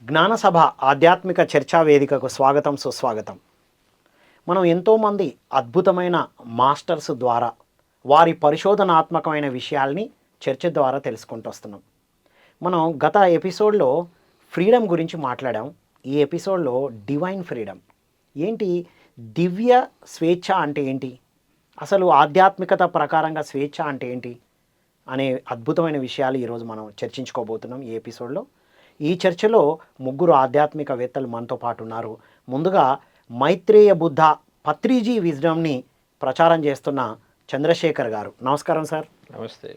జ్ఞానసభ ఆధ్యాత్మిక చర్చా వేదికకు స్వాగతం సుస్వాగతం. మనం ఎంతోమంది అద్భుతమైన మాస్టర్స్ ద్వారా వారి పరిశోధనాత్మకమైన విషయాల్ని చర్చ ద్వారా తెలుసుకుంటూ వస్తున్నాం. మనం గత ఎపిసోడ్లో ఫ్రీడమ్ గురించి మాట్లాడాం. ఈ ఎపిసోడ్లో డివైన్ ఫ్రీడమ్ ఏంటి, దివ్య స్వేచ్ఛ అంటే ఏంటి, అసలు ఆధ్యాత్మికత ప్రకారంగా స్వేచ్ఛ అంటే ఏంటి అనే అద్భుతమైన విషయాలు ఈరోజు మనం చర్చించుకోబోతున్నాం ఈ ఎపిసోడ్లో. ఈ చర్చలో ముగ్గురు ఆధ్యాత్మికవేత్తలు మనతో పాటు ఉన్నారు. ముందుగా మైత్రేయ బుద్ధ పత్రిజీ విజ్డమ్ని ప్రచారం చేస్తున్న చంద్రశేఖర్ గారు. నమస్కారం సార్. నమస్తే.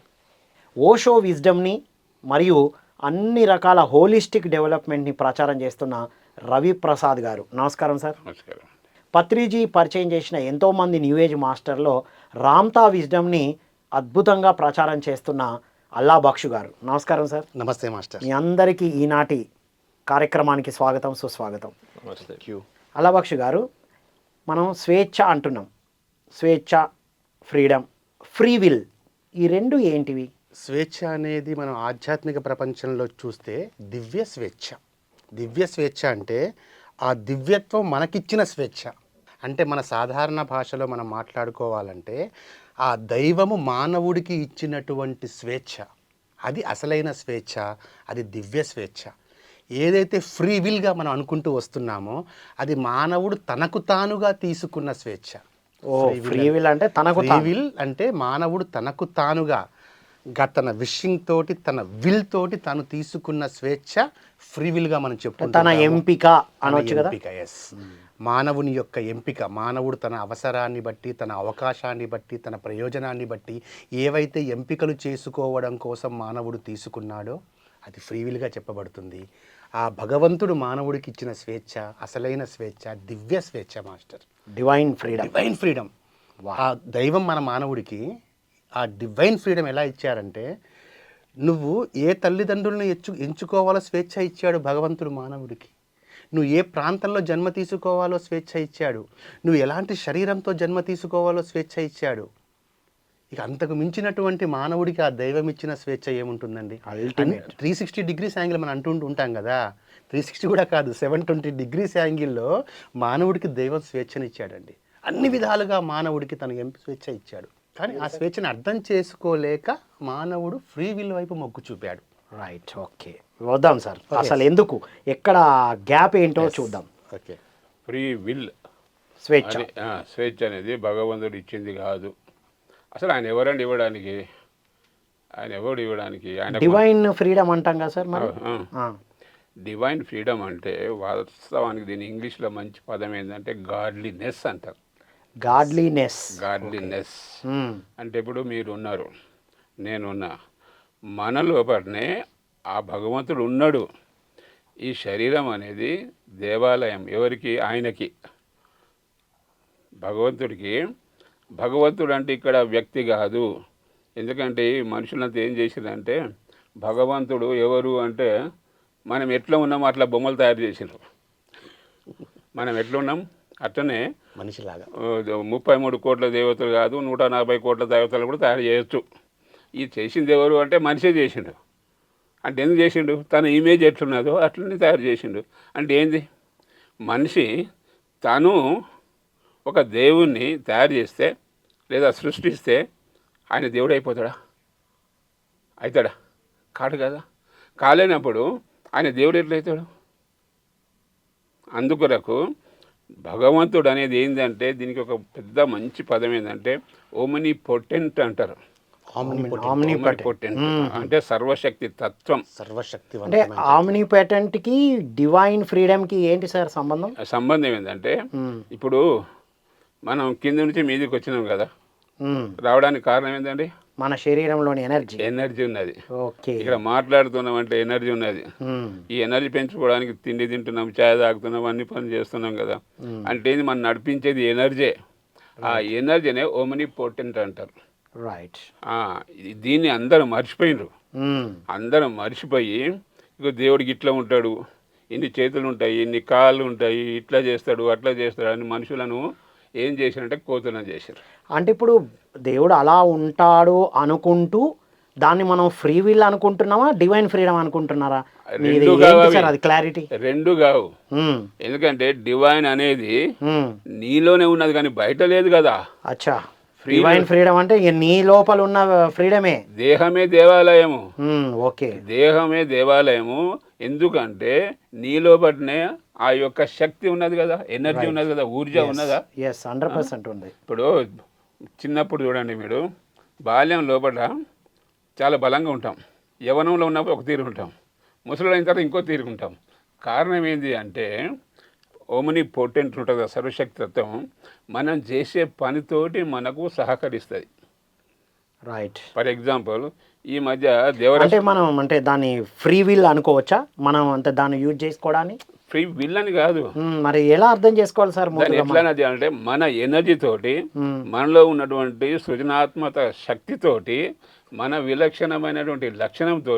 ఓషో విజ్డమ్ని మరియు అన్ని రకాల హోలిస్టిక్ డెవలప్మెంట్ని ప్రచారం చేస్తున్న రవి ప్రసాద్ గారు. నమస్కారం సార్. నమస్కారం. పత్రిజీ పరిచయం చేసిన ఎంతోమంది న్యూ ఏజ్ మాస్టర్లో రామ్తా విజ్డమ్ని అద్భుతంగా ప్రచారం చేస్తున్న అల్లా బక్షు గారు. నమస్కారం సార్. నమస్తే మాస్టర్. మీ అందరికీ ఈనాటి కార్యక్రమానికి స్వాగతం సుస్వాగతం. నమస్తే. అల్లా బక్షు గారు, మనం స్వేచ్ఛ అంటున్నాం. స్వేచ్ఛ, ఫ్రీడమ్, ఫ్రీ విల్, ఈ రెండు ఏంటివి? స్వేచ్ఛ అనేది మనం ఆధ్యాత్మిక ప్రపంచంలో చూస్తే దివ్య స్వేచ్ఛ. దివ్య స్వేచ్ఛ అంటే ఆ దివ్యత్వం మనకిచ్చిన స్వేచ్ఛ. అంటే మన సాధారణ భాషలో మనం మాట్లాడుకోవాలంటే ఆ దైవము మానవుడికి ఇచ్చినటువంటి స్వేచ్ఛ, అది అసలైన స్వేచ్ఛ, అది దివ్య స్వేచ్ఛ. ఏదైతే ఫ్రీ విల్గా మనం అనుకుంటూ వస్తున్నామో అది మానవుడు తనకు తానుగా తీసుకున్న స్వేచ్ఛ. ఫ్రీ విల్ అంటే తనకు ఫ్రీ విల్ అంటే మానవుడు తనకు తానుగా తన విషింగ్ తోటి తన విల్ తోటి తను తీసుకున్న స్వేచ్ఛ ఫ్రీ విల్గా మనం చెప్పుకుంటాం. తన ఎంపిక అనొచ్చు కదా. ఎస్, మానవుని యొక్క ఎంపిక. మానవుడు తన అవసరాన్ని బట్టి, తన అవకాశాన్ని బట్టి, తన ప్రయోజనాన్ని బట్టి ఏవైతే ఎంపికలు చేసుకోవడం కోసం మానవుడు తీసుకున్నాడో అది ఫ్రీ విల్గా చెప్పబడుతుంది. ఆ భగవంతుడు మానవుడికి ఇచ్చిన స్వేచ్ఛ, అసలైన స్వేచ్ఛ, దివ్య స్వేచ్ఛ master. Divine freedom. Divine freedom. ఆ దైవం మన మానవుడికి ఆ డివైన్ ఫ్రీడమ్ ఎలా ఇచ్చారంటే, నువ్వు ఏ తల్లిదండ్రులను ఎంచుకోవాలో స్వేచ్ఛ ఇచ్చాడు భగవంతుడు మానవుడికి. నువ్వు ఏ ప్రాంతంలో జన్మ తీసుకోవాలో స్వేచ్ఛ ఇచ్చాడు. నువ్వు ఎలాంటి శరీరంతో జన్మ తీసుకోవాలో స్వేచ్ఛ ఇచ్చాడు. ఇక అంతకు మించినటువంటి మానవుడికి ఆ దైవం ఇచ్చిన స్వేచ్ఛ ఏముంటుందండి? 360 డిగ్రీస్ యాంగిల్ మనం అంటూ ఉంటాం కదా. 360 కూడా కాదు, 720 డిగ్రీస్ యాంగిల్లో మానవుడికి దైవం స్వేచ్ఛను ఇచ్చాడండి. అన్ని విధాలుగా మానవుడికి తన స్వేచ్ఛ ఇచ్చాడు. కానీ ఆ స్వేచ్ఛను అర్థం చేసుకోలేక మానవుడు ఫ్రీ విల్ వైపు మొగ్గు చూపాడు. రైట్, ఓకే, వద్దాం సార్. అసలు ఎందుకు, ఎక్కడ గ్యాప్ ఏంటో చూద్దాం. ఓకే, ఫ్రీ విల్, స్వేచ్ఛ. స్వేచ్ఛ అనేది భగవంతుడు ఇచ్చింది కాదు. అసలు ఆయన ఎవరండి ఇవ్వడానికి? ఆయన ఎవడు ఇవ్వడానికి? ఆయన డివైన్ ఫ్రీడమ్ అంటాం కదా సార్. మరి డివైన్ ఫ్రీడమ్ అంటే వాస్తవానికి దీని ఇంగ్లీష్లో మంచి పదం ఏంటంటే గాడ్లీనెస్ అంటారు. గాడ్లీనెస్. గాడ్లీనెస్ అంటే ఇప్పుడు మీరు ఉన్నారు, నేనున్నా, మన లోపలనే ఆ భగవంతుడు ఉన్నాడు. ఈ శరీరం అనేది దేవాలయం. ఎవరికి? ఆయనకి, భగవంతుడికి. భగవంతుడు అంటే ఇక్కడ వ్యక్తి కాదు. ఎందుకంటే ఈ మనుషులంతా ఏం చేసిందంటే, భగవంతుడు ఎవరు అంటే మనం ఎట్లా ఉన్నామో అట్లా బొమ్మలు తయారు చేసినారు. మనం ఎట్లా ఉన్నాం అట్లనే మనిషిలాగా 33 కోట్ల దేవతలు కాదు, 140 కోట్ల దేవతలు కూడా తయారు చేయొచ్చు. ఇది చేసింది ఎవరు అంటే మనిషే చేసిండు. అంటే ఎందుకు చేసిండు? తన ఇమేజ్ ఎట్లున్నదో అట్లనే తయారు చేసిండు. అంటే ఏంది? మనిషి తను ఒక దేవుణ్ణి తయారు చేస్తే లేదా సృష్టిస్తే ఆయన దేవుడు అయిపోతాడా? అవుతాడా? కాడు కదా. కాలేనప్పుడు ఆయన దేవుడు ఎట్లయితాడు? అందుకొరకు భగవంతుడు అనేది ఏంటంటే, దీనికి ఒక పెద్ద మంచి పదం ఏంటంటే ఓమిని పొటెంట్ అంటారు. అంటే సర్వశక్తి తత్వం, సర్వశక్తి. అంటే ఆమ్నిపోటెంట్ కి డివైన్ ఫ్రీడమ్ కి ఏంటి సార్ సంబంధం? సంబంధం ఏంటంటే, ఇప్పుడు మనం కింద నుంచి మీదకి వచ్చినాం కదా. రావడానికి కారణం ఏంటండి? మన శరీరంలోని ఎనర్జీ ఉన్నది. ఓకే, ఇక్కడ మాట్లాడుతున్నాం అంటే ఎనర్జీ ఉన్నది. ఈ ఎనర్జీ పెంచుకోవడానికి తిండి తింటున్నాం, ఛాయ్ తాగుతున్నాం, అన్ని పనులు చేస్తున్నాం కదా. అంటే ఇది మనం నడిపించేది ఎనర్జీ. ఆ ఎనర్జీనే ఓమిని పొటెంట్ అంటారు. రైట్. దీన్ని అందరూ మర్చిపోయినరు. అందరం మర్చిపోయి ఇక దేవుడికి ఇట్లా ఉంటాడు, ఇన్ని చేతులు ఉంటాయి, ఇన్ని కాళ్ళు ఉంటాయి, ఇట్లా చేస్తాడు, అట్లా చేస్తాడు అని మనుషులను ఏం చేశారంటే కోతులను చేశారు. అంటే ఇప్పుడు దేవుడు అలా ఉంటాడు అనుకుంటూ దాన్ని మనం ఫ్రీ విల్ అనుకుంటున్నామా డివైన్ ఫ్రీడమ్ అనుకుంటున్నారా? మీది రెండు ఏంటి కావు సార్ అది క్లారిటీ? రెండు కావు. ఎందుకంటే డివైన్ అనేది నీలోనే ఉన్నది కానీ బయట లేదు కదా. అచ్చా, డివైన్ ఫ్రీడమ్ అంటే ఇక నీ లోపల ఉన్న ఫ్రీడమే. దేహమే దేవాలయము. ఓకే, దేహమే దేవాలయము. ఎందుకంటే నీ లోపలనే ఆ యొక్క శక్తి ఉన్నది కదా, ఎనర్జీ ఉన్నది కదా, ఊర్జ ఉన్నదా? 100% ఉంది. ఇప్పుడు చిన్నప్పుడు చూడండి మీరు, బాల్యం లోపల చాలా బలంగా ఉంటాం, యవ్వనంలో ఉన్నప్పుడు ఒక తీరు ఉంటాం, ముసలి అయిన తర్వాత ఇంకో తీరు ఉంటాం. కారణం ఏంటి అంటే ఓమని పొటెంట్ ఉంటుంది కదా, సర్వశక్తి తత్వం మనం చేసే పనితోటి మనకు సహకరిస్తుంది. రైట్. ఫర్ ఎగ్జాంపుల్ ఈ మధ్య అంటే మనం అంటే దాన్ని ఫ్రీ విల్ అనుకోవచ్చా మనం, అంటే దాన్ని యూజ్ చేసుకోవడానికి? ఫ్రీ విల్ అని కాదు, మరి ఎలా అర్థం చేసుకోవాలి సార్? దాన్ని ఎట్లా అంటే మన ఎనర్జీ తోటి, మనలో ఉన్నటువంటి సృజనాత్మక శక్తితోటి, మన విలక్షణమైనటువంటి లక్షణంతో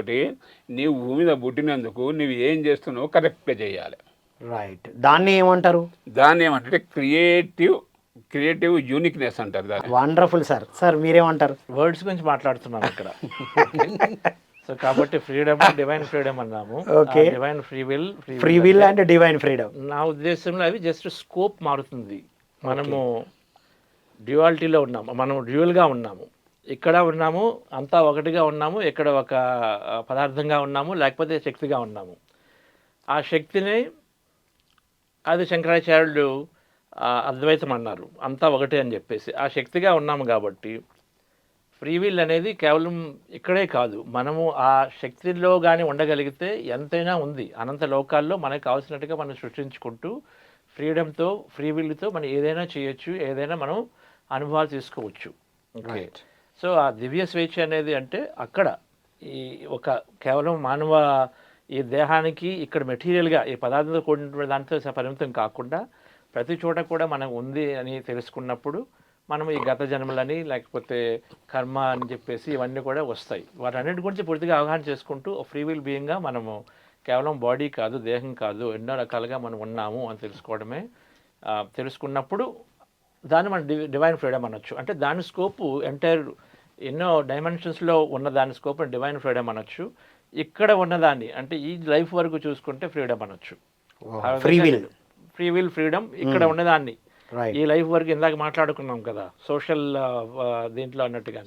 నీవు భూమి మీద పుట్టినందుకు నువ్వు ఏం చేస్తున్నావు కరెక్ట్గా చేయాలి. రైట్. దాన్ని ఏమంటారు? దాన్ని ఏమంటే క్రియేటివ్ యూనిక్నెస్ అంటారు దాన్ని. Wonderful sir. సార్ మీరేమంటారు? వర్డ్స్ గురించి మాట్లాడుతున్నాం ఇక్కడ. సో కాబట్టి ఫ్రీడమ్, డివైన్ ఫ్రీడమ్ అన్నాము. Divine free will and divine freedom. నా ఉద్దేశంలో అవి జస్ట్ స్కోప్ మారుతుంది. మనము డ్యువాలిటీలో ఉన్నాము, మనం డ్యూయల్గా ఉన్నాము, ఇక్కడ ఉన్నాము, అంతా ఒకటిగా ఉన్నాము, ఇక్కడ ఒక పదార్థంగా ఉన్నాము, లేకపోతే శక్తిగా ఉన్నాము. ఆ శక్తిని, అది శంకరాచార్యులు అద్వైతం అన్నారు, అంతా ఒకటే అని చెప్పేసి. ఆ శక్తిగా ఉన్నాము కాబట్టి ఫ్రీ విల్ అనేది కేవలం ఇక్కడే కాదు, మనము ఆ శక్తిలో కానీ ఉండగలిగితే ఎంతైనా ఉంది, అనంత లోకాల్లో మనకు కావాల్సినట్టుగా మనం సృష్టించుకుంటూ ఫ్రీడమ్తో, ఫ్రీ విల్తో మనం ఏదైనా చేయొచ్చు, ఏదైనా మనం అనుభవాలు తీసుకోవచ్చు. ఓకే. సో ఆ దివ్య స్వేచ్ఛ అనేది అంటే అక్కడ ఈ ఒక కేవలం మానవ ఈ దేహానికి ఇక్కడ మెటీరియల్గా ఈ పదార్థంతో కూడినటువంటి దాంతో పరిమితం కాకుండా ప్రతి చోట కూడా మనం ఉంది అని తెలుసుకున్నప్పుడు మనం ఈ గత జన్మలని, లేకపోతే కర్మ అని చెప్పేసి ఇవన్నీ కూడా వస్తాయి. వాటన్నిటి గురించి పూర్తిగా అవగాహన చేసుకుంటూ ఫ్రీ విల్ బీయింగ్గా మనము కేవలం బాడీ కాదు, దేహం కాదు, ఎన్నో రకాలుగా మనం ఉన్నాము అని తెలుసుకోవడమే. తెలుసుకున్నప్పుడు దాన్ని మనం డివైన్ ఫ్రీడమ్ అనొచ్చు. అంటే దాని స్కోపు ఎంటైర్ ఎన్నో డైమెన్షన్స్లో ఉన్న దాని స్కోప్ డివైన్ ఫ్రీడమ్ అనొచ్చు. ఇక్కడ ఉన్నదాన్ని అంటే ఈ లైఫ్ వరకు చూసుకుంటే ఫ్రీడమ్ అనొచ్చు. ఫ్రీ విల్ ఫ్రీడమ్ ఇక్కడ ఉన్నదాన్ని ఈ లైఫ్ వరకు ఇందాక మాట్లాడుకున్నాం కదా, సోషల్ దీంట్లో అన్నట్టుగా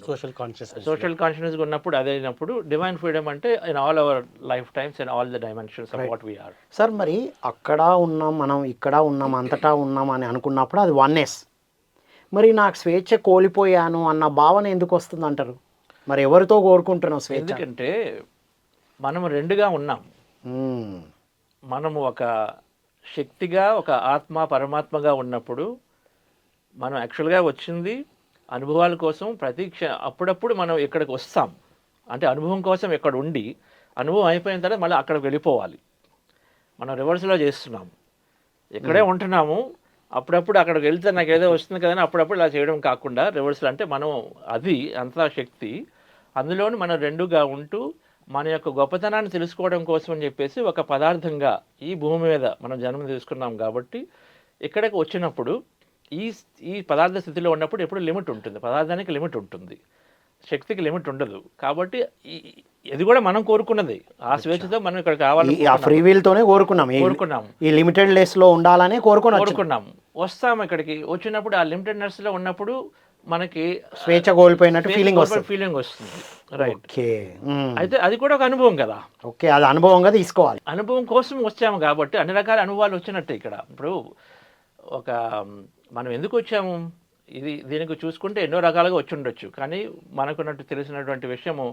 సోషల్ కాన్షియస్నెస్ ఉన్నప్పుడు అదైనప్పుడు డివైన్ ఫ్రీడమ్ అంటే in all our life times and all the dimensions of what we are. Sir మరి అక్కడ ఉన్నాం, మనం ఇక్కడ ఉన్నాం, అంతటా ఉన్నాం అని అనుకున్నప్పుడు అది వన్నెస్. మరి నాకు స్వేచ్ఛ కోల్పోయాను అన్న భావన ఎందుకు వస్తుంది అంటారు? మరి ఎవరితో కోరుకుంటున్నాం స్వేచ్ఛ? ఎందుకంటే మనం రెండుగా ఉన్నాం. మనము ఒక శక్తిగా, ఒక ఆత్మ పరమాత్మగా ఉన్నప్పుడు మనం యాక్చువల్గా వచ్చింది అనుభవాల కోసం. అప్పుడప్పుడు మనం ఇక్కడికి వస్తాం, అంటే అనుభవం కోసం ఇక్కడ ఉండి అనుభవం అయిపోయిన తర్వాత మళ్ళీ అక్కడికి వెళ్ళిపోవాలి. మనం రివర్స్లో చేస్తున్నాం, ఇక్కడే ఉంటున్నాము, అప్పుడప్పుడు అక్కడికి వెళ్తే నాకు ఏదో వస్తుంది కదా అప్పుడప్పుడు ఇలా చేయడం కాకుండా రివర్స్లో అంటే మనం అది అంతా శక్తి, అందులోని మనం రెండుగా ఉంటూ మన యొక్క గొప్పతనాన్ని తెలుసుకోవడం కోసం అని చెప్పేసి ఒక పదార్థంగా ఈ భూమి మీద మనం జన్మ తీసుకున్నాం. కాబట్టి ఇక్కడికి వచ్చినప్పుడు ఈ పదార్థ స్థితిలో ఉన్నప్పుడు ఎప్పుడు లిమిట్ ఉంటుంది, పదార్థానికి లిమిట్ ఉంటుంది, శక్తికి లిమిట్ ఉండదు. కాబట్టి ఇది కూడా మనం కోరుకున్నది, ఆ స్వేచ్ఛతో మనం ఇక్కడ కావాలి, ఫ్రీ విల్ తోనే కోరుకున్నాము, ఈ లిమిటెడ్ లెస్ లో ఉండాలని కోరుకున్నాము. వస్తాము ఇక్కడికి వచ్చినప్పుడు ఆ లిమిటెడ్నెస్ లో ఉన్నప్పుడు మనకి స్వేచ్ఛ కోల్పోయినట్టు ఫీలింగ్ వస్తుంది. రైట్. అయితే అది కూడా ఒక అనుభవం కదా. ఓకే, అది అనుభవంగా తీసుకోవాలి. అనుభవం కోసం వచ్చాము కాబట్టి అన్ని రకాల అనుభవాలు వచ్చినట్టు ఇక్కడ. ఇప్పుడు ఒక మనం ఎందుకు వచ్చాము, దీనికి చూసుకుంటే ఎన్నో రకాలుగా వచ్చి ఉండొచ్చు, కానీ మనకున్నట్టు తెలిసినటువంటి విషయము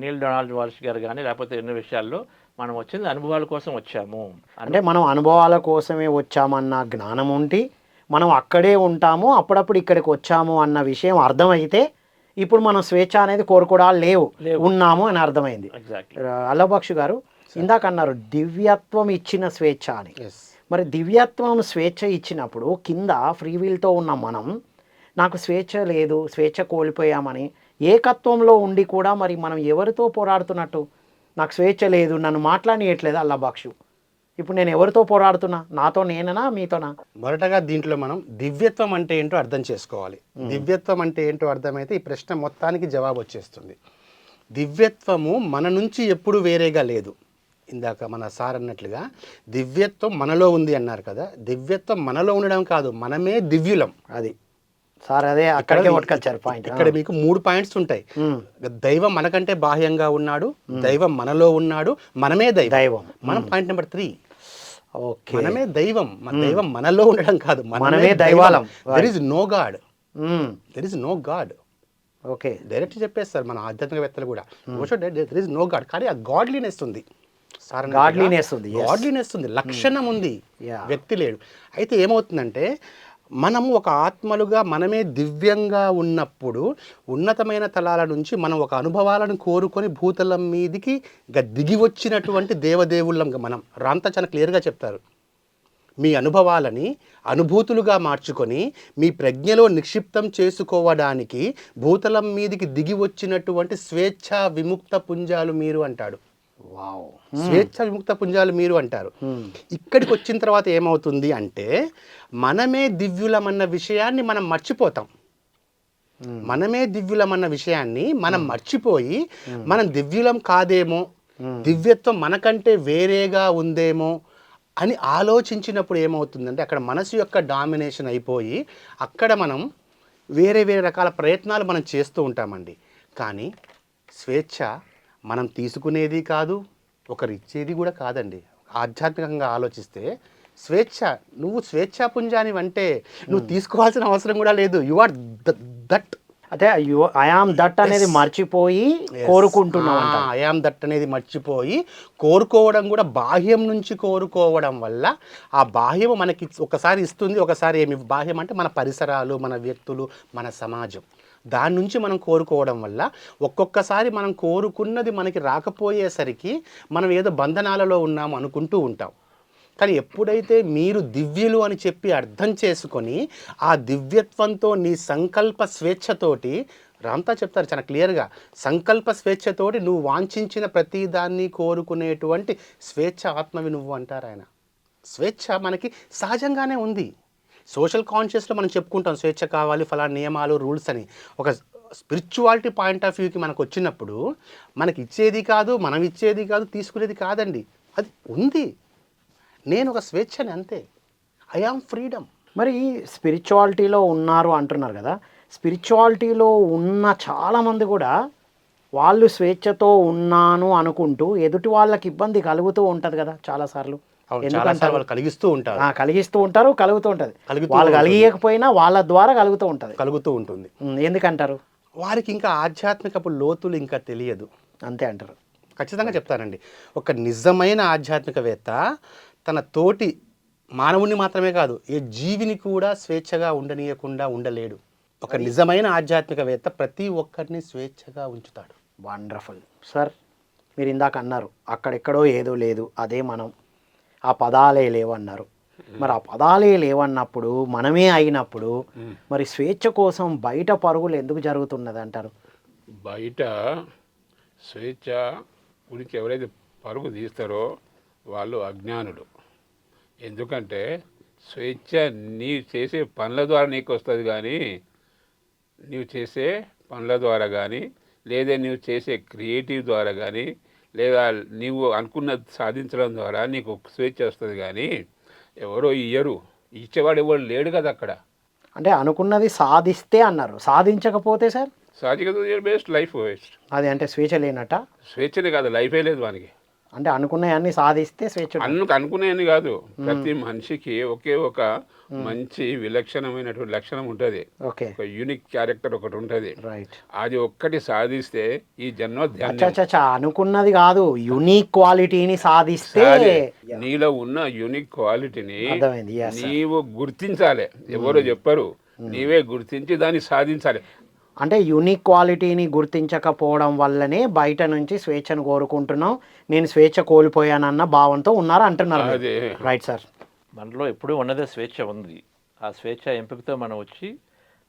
నీల్ డొనాల్డ్ వాల్ష్ గారు కానీ లేకపోతే ఎన్నో విషయాల్లో మనం వచ్చింది అనుభవాల కోసం వచ్చాము. అంటే మనం అనుభవాల కోసమే వచ్చామన్న జ్ఞానం ఉండి మనం అక్కడే ఉంటాము, అప్పుడప్పుడు ఇక్కడికి వచ్చాము అన్న విషయం అర్థమైతే ఇప్పుడు మనం స్వేచ్ఛ అనేది కోరుకోవడాలు ఉన్నాము అని అర్థమైంది. అల్లబక్షు గారు ఇందాక అన్నారు దివ్యత్వం ఇచ్చిన స్వేచ్ఛ అని. మరి దివ్యత్వం స్వేచ్ఛ ఇచ్చినప్పుడు కింద ఫ్రీ విల్తో ఉన్న మనం నాకు స్వేచ్ఛ లేదు, స్వేచ్ఛ కోల్పోయామని ఏకత్వంలో ఉండి కూడా మరి మనం ఎవరితో పోరాడుతున్నట్టు? నాకు స్వేచ్ఛ లేదు, నన్ను మాట్లాడియట్లేదు అల్లబక్షు, ఇప్పుడు నేను ఎవరితో పోరాడుతున్నా? నాతో నేననా, మీతోనా? మొదటగా దీంట్లో మనం దివ్యత్వం అంటే ఏంటో అర్థం చేసుకోవాలి. దివ్యత్వం అంటే ఏంటో అర్థమైతే ఈ ప్రశ్న మొత్తానికి జవాబు వచ్చేస్తుంది. దివ్యత్వము మన నుంచి ఎప్పుడు వేరేగా లేదు. ఇందాక మన సార్ అన్నట్లుగా దివ్యత్వం మనలో ఉంది అన్నారు కదా, దివ్యత్వం మనలో ఉండడం కాదు, మనమే దివ్యులం. అది సార్ అదే అక్కడికే పట్టుకొచ్చారు పాయింట్. ఇక్కడ మీకు 3 పాయింట్స్ ఉంటాయి. దైవం మనకంటే బాహ్యంగా ఉన్నాడు, దైవం మనలో ఉన్నాడు, మనమే దైవం. మనం పాయింట్ నెంబర్ 3, ఓకే, మనమే దైవం. మన దైవం మనలో ఉండడం కాదు, మనమే దైవాలం. There is no god, there is no god. Okay, direct చెప్పేస్తారు మన ఆధ్యాత్మికవేత్తలు కూడా, దెర్ ఇస్ నో గాడ్. కానీ ఆ గాడ్లీనెస్ ఉంది, గాడ్లీనెస్ ఉంది, గాడ్లీనెస్ ఉంది, లక్షణం ఉంది, వ్యక్తి లేడు. అయితే ఏమవుతుందంటే మనము ఒక ఆత్మలుగా మనమే దివ్యంగా ఉన్నప్పుడు ఉన్నతమైన తలాల నుంచి మనం ఒక అనుభవాలను కోరుకొని భూతలం మీదికి దిగి వచ్చినటువంటి దేవదేవుళ్ళంగా మనం. రాంతా చాలా క్లియర్గా చెప్తారు, మీ అనుభవాలని అనుభూతులుగా మార్చుకొని మీ ప్రజ్ఞలో నిక్షిప్తం చేసుకోవడానికి భూతలం మీదికి దిగి వచ్చినటువంటి స్వేచ్ఛా విముక్త పుంజాలు మీరు అంటాడు. వావ్, స్వేచ్ఛ విముక్త పుంజాలు మీరు అంటారు. ఇక్కడికి వచ్చిన తర్వాత ఏమవుతుంది అంటే మనమే దివ్యులమన్న విషయాన్ని మనం మర్చిపోతాం. మనమే దివ్యులమన్న విషయాన్ని మనం మర్చిపోయి మనం దివ్యులం కాదేమో, దివ్యత్వం మనకంటే వేరేగా ఉందేమో అని ఆలోచించినప్పుడు ఏమవుతుందంటే అక్కడ మనసు యొక్క డామినేషన్ అయిపోయి అక్కడ మనం వేరే వేరే రకాల ప్రయత్నాలు మనం చేస్తూ ఉంటామండి. కానీ స్వేచ్ఛ మనం తీసుకునేది కాదు, ఒకరు ఇచ్చేది కూడా కాదండి. ఆధ్యాత్మికంగా ఆలోచిస్తే స్వేచ్ఛ, నువ్వు స్వేచ్ఛాపుంజానివంటే నువ్వు తీసుకోవాల్సిన అవసరం కూడా లేదు. You are that. అంటే ఐ ఆమ్ దట్ అనేది మర్చిపోయి కోరుకుంటున్నాం. ఐ ఆమ్ దట్ అనేది మర్చిపోయి కోరుకోవడం కూడా బాహ్యం నుంచి కోరుకోవడం వల్ల ఆ బాహ్యం మనకి ఒకసారి ఇస్తుంది, ఒకసారి ఏమి. బాహ్యం అంటే మన పరిసరాలు, మన వ్యక్తులు, మన సమాజం. దాని నుంచి మనం కోరుకోవడం వల్ల ఒక్కొక్కసారి మనం కోరుకున్నది మనకి రాకపోయేసరికి మనం ఏదో బంధనాలలో ఉన్నాము అనుకుంటూ ఉంటాం. కానీ ఎప్పుడైతే మీరు దివ్యులు అని చెప్పి అర్థం చేసుకొని ఆ దివ్యత్వంతో నీ సంకల్ప స్వేచ్ఛతోటి, రాంతా చెప్తారు చాలా క్లియర్గా, సంకల్ప స్వేచ్ఛతోటి నువ్వు వాంఛించిన ప్రతిదాన్ని కోరుకునేటువంటి స్వేచ్ఛ ఆత్మవి నువ్వు అంటారు ఆయన. స్వేచ్ఛ మనకి సహజంగానే ఉంది. సోషల్ కాన్షియస్లో మనం చెప్పుకుంటాం స్వేచ్ఛ కావాలి, ఫలానా నియమాలు, రూల్స్ అని. ఒక స్పిరిచువాలిటీ పాయింట్ ఆఫ్ వ్యూకి మనకు వచ్చినప్పుడు మనకి ఇచ్చేది కాదు, మనం ఇచ్చేది కాదు, తీసుకునేది కాదండి, అది ఉంది. నేను ఒక స్వేచ్ఛని, అంతే. I am freedom. మరి స్పిరిచువాలిటీలో ఉన్నారు అంటున్నారు కదా, స్పిరిచువాలిటీలో ఉన్న చాలామంది కూడా వాళ్ళు స్వేచ్ఛతో ఉన్నాను అనుకుంటూ ఎదుటి వాళ్ళకి ఇబ్బంది కలుగుతూ ఉంటుంది కదా చాలాసార్లు. ఎందుకంటే వాళ్ళు కలిగిస్తూ ఉంటారు, కలుగుతూ ఉంటుంది. వాళ్ళు కలిగకపోయినా వాళ్ళ ద్వారా కలుగుతూ ఉంటుంది. ఎందుకంటారు? వారికి ఇంకా ఆధ్యాత్మికపు లోతులు ఇంకా తెలియదు, అంతే అంటారు. ఖచ్చితంగా చెప్తానండి. ఒక నిజమైన ఆధ్యాత్మికవేత్త తన తోటి మానవుని మాత్రమే కాదు, ఏ జీవిని కూడా స్వేచ్ఛగా ఉండనీయకుండా ఉండలేడు. ఒక నిజమైన ఆధ్యాత్మికవేత్త ప్రతి ఒక్కరిని స్వేచ్ఛగా ఉంచుతాడు. Wonderful sir. మీరు ఇందాక అన్నారు అక్కడెక్కడో ఏదో లేదు, అదే మనం, ఆ పదాలే లేవన్నారు. మరి ఆ పదాలే లేవన్నప్పుడు, మనమే అయినప్పుడు, మరి స్వేచ్ఛ కోసం బయట పరుగులు ఎందుకు జరుగుతున్నది అంటారు? బయట స్వేచ్ఛ గురించి ఎవరైతే పరుగు తీస్తారో వాళ్ళు అజ్ఞానులు. ఎందుకంటే స్వేచ్ఛ నీవు చేసే పనుల ద్వారా నీకు వస్తుంది, కానీ నీవు చేసే పనుల ద్వారా కానీ, లేదా నీవు చేసే క్రియేటివ్ ద్వారా కానీ, లేదా నీవు అనుకున్నది సాధించడం ద్వారా నీకు స్వేచ్ఛ వస్తుంది. కానీ ఎవరో ఇయ్యరు, ఇచ్చేవాడు ఎవరు లేడు కదా అక్కడ. అంటే అనుకున్నది సాధిస్తే అన్నారు, సాధించకపోతే సార్ సాధించకపోతే వేస్ట్, లైఫ్ వేస్ట్. అది అంటే స్వేచ్ఛ లేనట్ట? స్వేచ్ఛనే కాదు, లైఫే లేదు వానికి. అంటే అనుకున్నవన్నీ సాధిస్తే స్వేచ్ఛ? అనుకునేవన్నీ కాదు, ప్రతి మనిషికి ఒకే ఒక మంచి విలక్షణమైనటువంటి లక్షణం ఉంటుంది, ఒక యూనిక్ క్యారెక్టర్ ఒకటి ఉంటుంది. రైట్. అది ఒక్కటి సాధిస్తే ఈ జన్మ అనుకున్నది కాదు, యూనిక్ క్వాలిటీని సాధిస్తే, నీలో ఉన్న యూనిక్ క్వాలిటీని నీవు గుర్తించాలి. ఎవరు చెప్పరు, నీవే గుర్తించి దాన్ని సాధించాలి. అంటే యూనిక్ క్వాలిటీని గుర్తించకపోవడం వల్లనే బయట నుంచి స్వేచ్ఛను కోరుకుంటున్నాం, నేను స్వేచ్ఛ కోల్పోయానన్న భావంతో ఉన్నారు అంటున్నారు. Right sir. మనలో ఎప్పుడూ ఉన్నదే స్వేచ్ఛ ఉంది. ఆ స్వేచ్ఛ ఎంపికతో మనం వచ్చి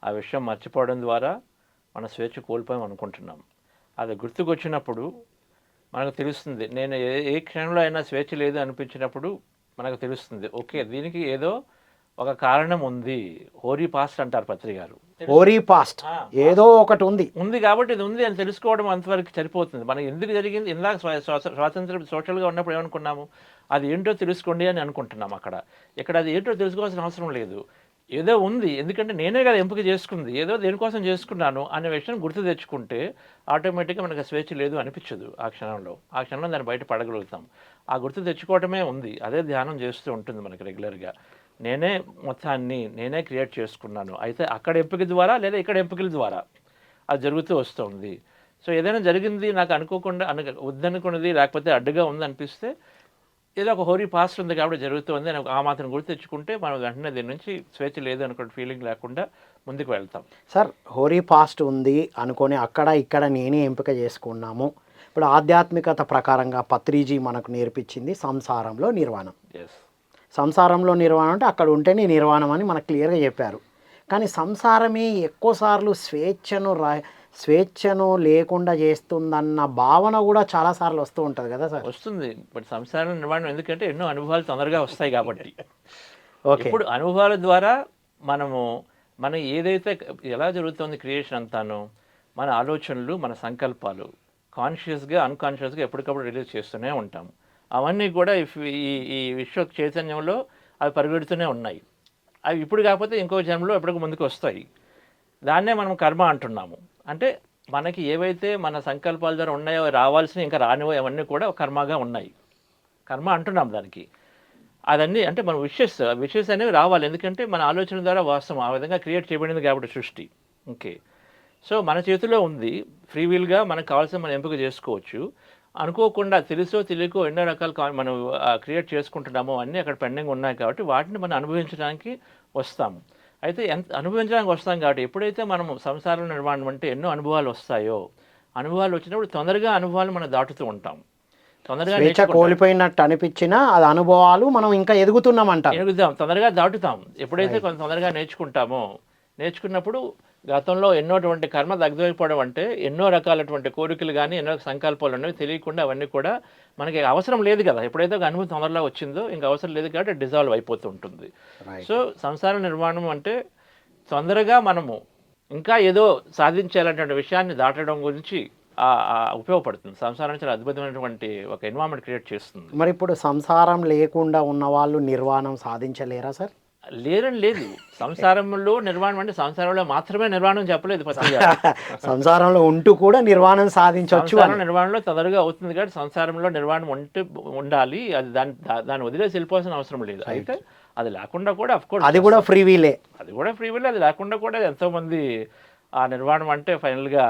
ఆ విషయం మర్చిపోవడం ద్వారా మన స్వేచ్ఛ కోల్పోయాం అనుకుంటున్నాం. అది గుర్తుకొచ్చినప్పుడు మనకు తెలుస్తుంది, నేను ఏ క్షణంలో అయినా స్వేచ్ఛ లేదు అనిపించినప్పుడు మనకు తెలుస్తుంది, ఓకే దీనికి ఏదో ఒక కారణం ఉంది. హోరీ పాస్ట్ అంటారు పత్రి గారు. హోరీ పాస్ట్ ఏదో ఒకటి ఉంది. కాబట్టి ఇది ఉంది అని తెలుసుకోవడం అంతవరకు సరిపోతుంది. మనకి ఎందుకు జరిగింది, ఇందాక స్వాతంత్రం సోషల్గా ఉన్నప్పుడు ఏమనుకున్నాము, అది ఏంటో తెలుసుకోండి అని అనుకుంటున్నాం. ఇక్కడ అది ఏంటో తెలుసుకోవాల్సిన అవసరం లేదు. ఏదో ఉంది, ఎందుకంటే నేనే కదా ఎంపిక చేసుకుంది, ఏదో దేనికోసం చేసుకున్నాను అనే విషయం గుర్తు తెచ్చుకుంటే ఆటోమేటిక్గా మనకు స్వేచ్ఛ లేదు అనిపించదు. ఆ క్షణంలో దాన్ని బయట పడగలుగుతాం. ఆ గుర్తు తెచ్చుకోవటమే ఉంది. అదే ధ్యానం చేస్తూ ఉంటుంది మనకి రెగ్యులర్గా. మొత్తాన్ని నేనే క్రియేట్ చేసుకున్నాను. అయితే అక్కడ ఎంపిక ద్వారా లేదా ఇక్కడ ఎంపికల ద్వారా అది జరుగుతూ వస్తుంది. సో ఏదైనా జరిగింది నాకు అనుకోకుండా వద్దనుకున్నది లేకపోతే అడ్డుగా ఉంది అనిపిస్తే ఏదో ఒక హోరీ పాస్ట్ ఉంది కాబట్టి జరుగుతుంది అని ఆ మాత్రం గుర్తు తెచ్చుకుంటే మనం వెంటనే దీని నుంచి స్వేచ్ఛ లేదు అనుకున్న ఫీలింగ్ లేకుండా ముందుకు వెళ్తాం. సార్, హోరీ పాస్ట్ ఉంది అనుకొని అక్కడ ఇక్కడ నేనే ఎంపిక చేసుకున్నాము. ఇప్పుడు ఆధ్యాత్మికత ప్రకారంగా పత్రిజీ మనకు నేర్పించింది సంసారంలో నిర్వాణం. సంసారంలో నిర్వాణం అంటే అక్కడ ఉంటేనే నిర్వాణం అని మనకు క్లియర్గా చెప్పారు. కానీ సంసారమే ఎక్కువసార్లు స్వేచ్ఛను లేకుండా చేస్తుందన్న భావన కూడా చాలాసార్లు వస్తూ ఉంటుంది కదా సార్? వస్తుంది. బట్ సంసారం నిర్మాణం ఎందుకంటే ఎన్నో అనుభవాలు తొందరగా వస్తాయి కాబట్టి. ఇప్పుడు అనుభవాల ద్వారా మనం ఏదైతే ఎలా జరుగుతుంది క్రియేషన్ అంతానో, మన ఆలోచనలు, మన సంకల్పాలు కాన్షియస్గా అన్కాన్షియస్గా ఎప్పటికప్పుడు రిలీజ్ చేస్తూనే ఉంటాము. అవన్నీ కూడా ఈ విశ్వ చైతన్యంలో అవి పరిగెడుతూనే ఉన్నాయి. అవి ఇప్పుడు కాకపోతే ఇంకో జన్మలో ఎప్పటికీ ముందుకు వస్తాయి. దాన్నే మనం కర్మ అంటున్నాము. అంటే మనకి ఏవైతే మన సంకల్పాల ద్వారా ఉన్నాయో, రావాల్సిన ఇంకా రానివో అవన్నీ కూడా కర్మగా ఉన్నాయి. కర్మ అంటున్నాం దానికి. అదన్నీ అంటే మన విషెస్ అనేవి రావాలి. ఎందుకంటే మన ఆలోచన ద్వారా వాస్తవం ఆ విధంగా క్రియేట్ చేయబడింది కాబట్టి సృష్టి. ఓకే, సో మన చేతిలో ఉంది. ఫ్రీ విల్గా మనకు కావాల్సిన మనం ఎంపిక చేసుకోవచ్చు. అనుకోకుండా తెలుసో తెలియకో ఎన్నో రకాలు మనం క్రియేట్ చేసుకుంటున్నామో అన్నీ అక్కడ పెండింగ్ ఉన్నాయి కాబట్టి వాటిని మనం అనుభవించడానికి వస్తాము. అయితే అనుభవించడానికి వస్తాం కాబట్టి ఎప్పుడైతే మనం సంసారం నిర్మాణం అంటే ఎన్నో అనుభవాలు వస్తాయో, అనుభవాలు వచ్చినప్పుడు తొందరగా అనుభవాలు మనం దాటుతూ ఉంటాం. తొందరగా కోల్పోయినట్టు అనిపించినా అది అనుభవాలు మనం ఇంకా ఎదుగుతాం, తొందరగా దాటుతాం. ఎప్పుడైతే కొంత తొందరగా నేర్చుకున్నప్పుడు గతంలో ఎన్నోటువంటి కర్మ దగ్ధమైపోవడం అంటే ఎన్నో రకాలటువంటి కోరికలు కానీ ఎన్నో సంకల్పాలు ఉన్నవి తెలియకుండా అవన్నీ కూడా మనకి అవసరం లేదు కదా. ఎప్పుడైతే ఒక అనుభవం తొందరలో వచ్చిందో ఇంకా అవసరం లేదు కాబట్టి డిజాల్వ్ అయిపోతూ ఉంటుంది. సో సంసార నిర్మాణం అంటే తొందరగా మనము ఇంకా ఏదో సాధించాలనేటువంటి విషయాన్ని దాటడం గురించి ఉపయోగపడుతుంది. సంసారం చాలా అద్భుతమైనటువంటి ఒక ఎన్వైరన్మెంట్ క్రియేట్ చేస్తుంది. మరి ఇప్పుడు సంసారం లేకుండా ఉన్న వాళ్ళు నిర్వాణం సాధించలేరా సార్? లేదు. సంసారంలో నిర్వాణం అంటే సంసారంలో మాత్రమే నిర్వాణం చెప్పలేదు. సంసారంలో ఉంటూ కూడా నిర్వాణం సాధించవచ్చు. నిర్వాణంలో తొందరగా అవుతుంది కాబట్టి సంసారంలో నిర్వాణం ఉండాలి. అది దాన్ని వదిలేసి వెళ్ళిపోవాల్సిన అవసరం లేదు. అయితే అది లేకుండా కూడా అఫ్కోర్స్ అది కూడా ఫ్రీ వీలే. అది లేకుండా కూడా ఎంతోమంది ఆ నిర్వాణం అంటే ఫైనల్గా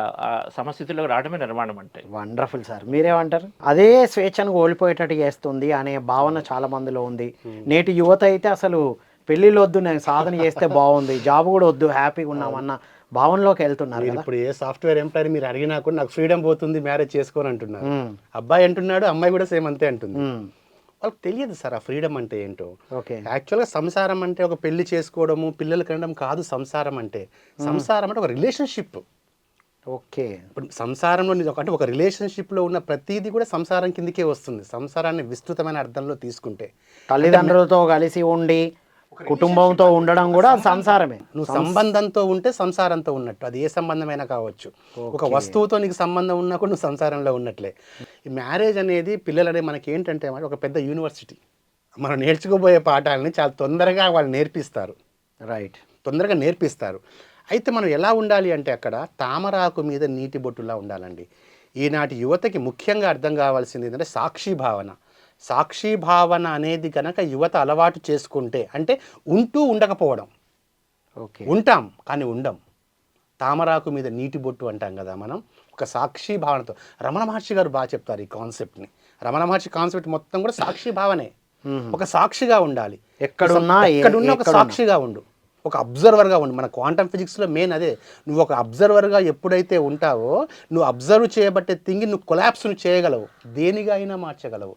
సమస్థితిలోకి రావడమే నిర్వాణం అంటే. వండర్ఫుల్ సార్, మీరేమంటారు? అదే స్వేచ్ఛను కోల్పోయేటట్టు చేస్తుంది అనే భావన చాలా మందిలో ఉంది. నేటి యువత అయితే అసలు పెళ్ళిళ్ళు వద్దు, నేను సాధన చేస్తే బాగుంది, జాబ్ కూడా వద్దు, హ్యాపీగా ఉన్నామన్న భావనలోకి వెళ్తున్నారు. ఇప్పుడు ఏ సాఫ్ట్వేర్ ఎంప్లాయర్ మీరు అడిగినా కూడా నాకు ఫ్రీడమ్ పోతుంది, మ్యారేజ్ చేసుకోని అంటున్నారు. అబ్బాయి అంటున్నాడు, అమ్మాయి కూడా సేమ్ అంతే అంటుంది. వాళ్ళకి తెలియదు సార్ ఆ ఫ్రీడమ్ అంటే ఏంటో. యాక్చువల్గా సంసారం అంటే ఒక పెళ్లి చేసుకోవడము, పిల్లలు కనడం కాదు. సంసారం అంటే ఒక రిలేషన్షిప్. ఓకే, ఇప్పుడు సంసారంలో అంటే ఒక రిలేషన్షిప్లో ఉన్న ప్రతిదీ కూడా సంసారం కిందకే వస్తుంది. సంసారాన్ని విస్తృతమైన అర్థంలో తీసుకుంటే తల్లిదండ్రులతో కలిసి ఉండి కుటుంబంతో ఉండడం కూడా సంసారమే. నువ్వు సంబంధంతో ఉంటే సంసారంతో ఉన్నట్టు. అది ఏ సంబంధమైనా కావచ్చు. ఒక వస్తువుతో నీకు సంబంధం ఉన్నా కూడా నువ్వు సంసారంలో ఉన్నట్లే. ఈ మ్యారేజ్ అనేది పిల్లలు అనేది మనకి ఏంటంటే ఒక పెద్ద యూనివర్సిటీ. మనం నేర్చుకోబోయే పాఠాలని చాలా తొందరగా వాళ్ళు నేర్పిస్తారు. తొందరగా నేర్పిస్తారు. అయితే మనం ఎలా ఉండాలి అంటే అక్కడ తామరాకు మీద నీటి బొట్టులా ఉండాలండి. ఈనాటి యువతకి ముఖ్యంగా అర్థం కావాల్సింది ఏంటంటే సాక్షి భావన అనేది కనుక యువత అలవాటు చేసుకుంటే, అంటే ఉంటూ ఉండకపోవడం. ఉంటాం కానీ ఉండం. తామరాకు మీద నీటి బొట్టు అంటాం కదా మనం. ఒక సాక్షి భావనతో రమణ మహర్షి గారు బాగా చెప్తారు ఈ కాన్సెప్ట్ని. రమణ మహర్షి కాన్సెప్ట్ మొత్తం కూడా సాక్షి భావనే. ఒక సాక్షిగా ఉండాలి. ఎక్కడున్నా ఒక సాక్షిగా ఉండు, ఒక అబ్జర్వర్గా ఉండు. మన క్వాంటమ్ ఫిజిక్స్లో మెయిన్ అదే. నువ్వు ఒక అబ్జర్వర్గా ఎప్పుడైతే ఉంటావో, నువ్వు అబ్జర్వ్ చేయబట్టే థింగ్ నువ్వు కొలాప్స్ను చేయగలవు, దేనిగా అయినా మార్చగలవు.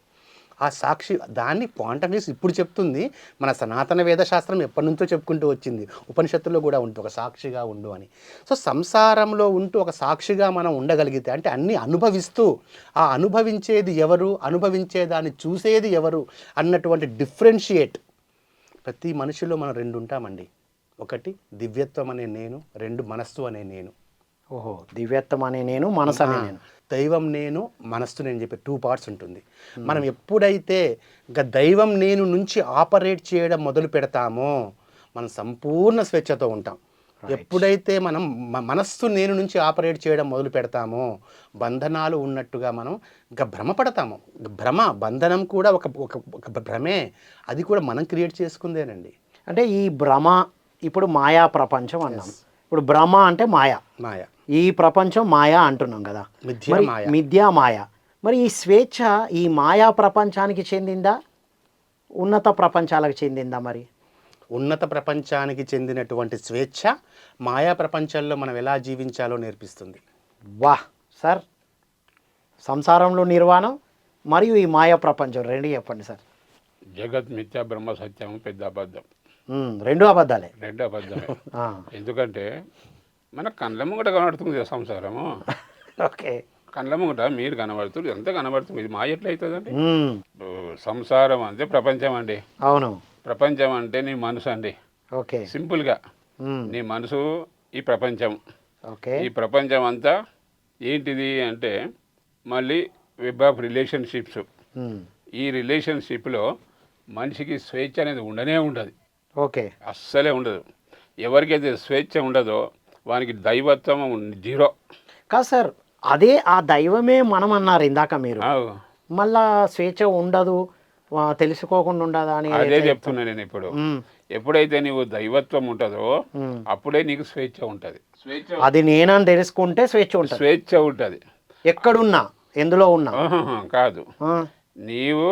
ఆ సాక్షి దాన్ని క్వాంటమ్ ఫిజిక్స్ ఇప్పుడు చెప్తుంది. మన సనాతన వేదశాస్త్రం ఎప్పటి నుంచో చెప్పుకుంటూ వచ్చింది. ఉపనిషత్తుల్లో కూడా ఉంటుంది ఒక సాక్షిగా ఉండు అని. సో సంసారంలో ఉంటూ ఒక సాక్షిగా మనం ఉండగలిగితే, అంటే అన్నీ అనుభవిస్తూ, ఆ అనుభవించేది ఎవరు, అనుభవించేదాన్ని చూసేది ఎవరు అన్నటువంటి డిఫరెన్షియేట్ ప్రతి మనిషిలో మనం రెండు ఉంటామండి. ఒకటి దివ్యత్వం అనే నేను, రెండు మనస్సు అనే నేను. ఓహో, దివ్యత్వం అనే నేను, మనసు అనే నేను. దైవం నేను, మనస్సు నేను చెప్పే 2 పార్ట్స్ ఉంటుంది. మనం ఎప్పుడైతే ఇంకా దైవం నేను నుంచి ఆపరేట్ చేయడం మొదలు పెడతామో మనం సంపూర్ణ స్వేచ్ఛతో ఉంటాం. ఎప్పుడైతే మనం మనస్సు నేను నుంచి ఆపరేట్ చేయడం మొదలు పెడతామో బంధనాలు ఉన్నట్టుగా మనం ఇంకా భ్రమపడతాము. బంధనం కూడా ఒక భ్రమే, అది కూడా మనం క్రియేట్ చేసుకుందేనండి. అంటే ఈ భ్రమ, ఇప్పుడు మాయా ప్రపంచం అన్నాం. ఇప్పుడు భ్రమ అంటే మాయ, ఈ ప్రపంచం మాయా అంటున్నాం కదా, మిథ్యా మాయ. మరి ఈ స్వేచ్ఛ ఈ మాయా ప్రపంచానికి చెందిందా, ఉన్నత ప్రపంచాలకు చెందిందా? మరి ఉన్నత ప్రపంచానికి చెందినటువంటి స్వేచ్ఛ మాయా ప్రపంచంలో మనం ఎలా జీవించాలో నేర్పిస్తుంది. వాహ్ సార్, సంసారంలో నిర్వాణం మరియు ఈ మాయా ప్రపంచం రెండు చెప్పండి సార్. జగత్ మిథ్యా బ్రహ్మ సత్యం పెద్ద అబద్ధం. రెండు అబద్ధాలే. రెండు అబద్ధమే. ఎందుకంటే మన కళ్ళ ముంగట కనబడుతుంది కదా సంసారము. ఓకే, కళ్ళ ముంగట మీరు కనబడుతుంది, ఎంత కనబడుతుంది, ఇది మాయ ఎట్లా అవుతుందండి? సంసారం అంటే ప్రపంచం అండి. అవును, ప్రపంచం అంటే నీ మనసు అండి. ఓకే, సింపుల్గా నీ మనసు ఈ ప్రపంచం. ఓకే, ఈ ప్రపంచం అంతా ఏంటిది అంటే మళ్ళీ వెబ్ ఆఫ్ రిలేషన్షిప్స్. ఈ రిలేషన్షిప్లో మనిషికి స్వేచ్ఛ అనేది ఉండనే ఉండదు. ఓకే, అస్సలే ఉండదు. ఎవరికైతే స్వేచ్ఛ ఉండదో వానికి దైవత్వం జీరో. కాదు సార్, అదే ఆ దైవమే మనం అన్నారు ఇందాక మీరు. మళ్ళా స్వేచ్ఛ ఉండదు, తెలుసుకోకుండా ఉండదా అని అదే చెప్తున్నా నేను ఇప్పుడు. ఎప్పుడైతే నీవు దైవత్వం ఉంటుందో అప్పుడే నీకు స్వేచ్ఛ ఉంటుంది. అది నేనని తెలుసుకుంటే స్వేచ్ఛ ఉంటుంది. స్వేచ్ఛ ఉంటుంది ఎక్కడున్నా, ఎందులో ఉన్నా కాదు. నీవు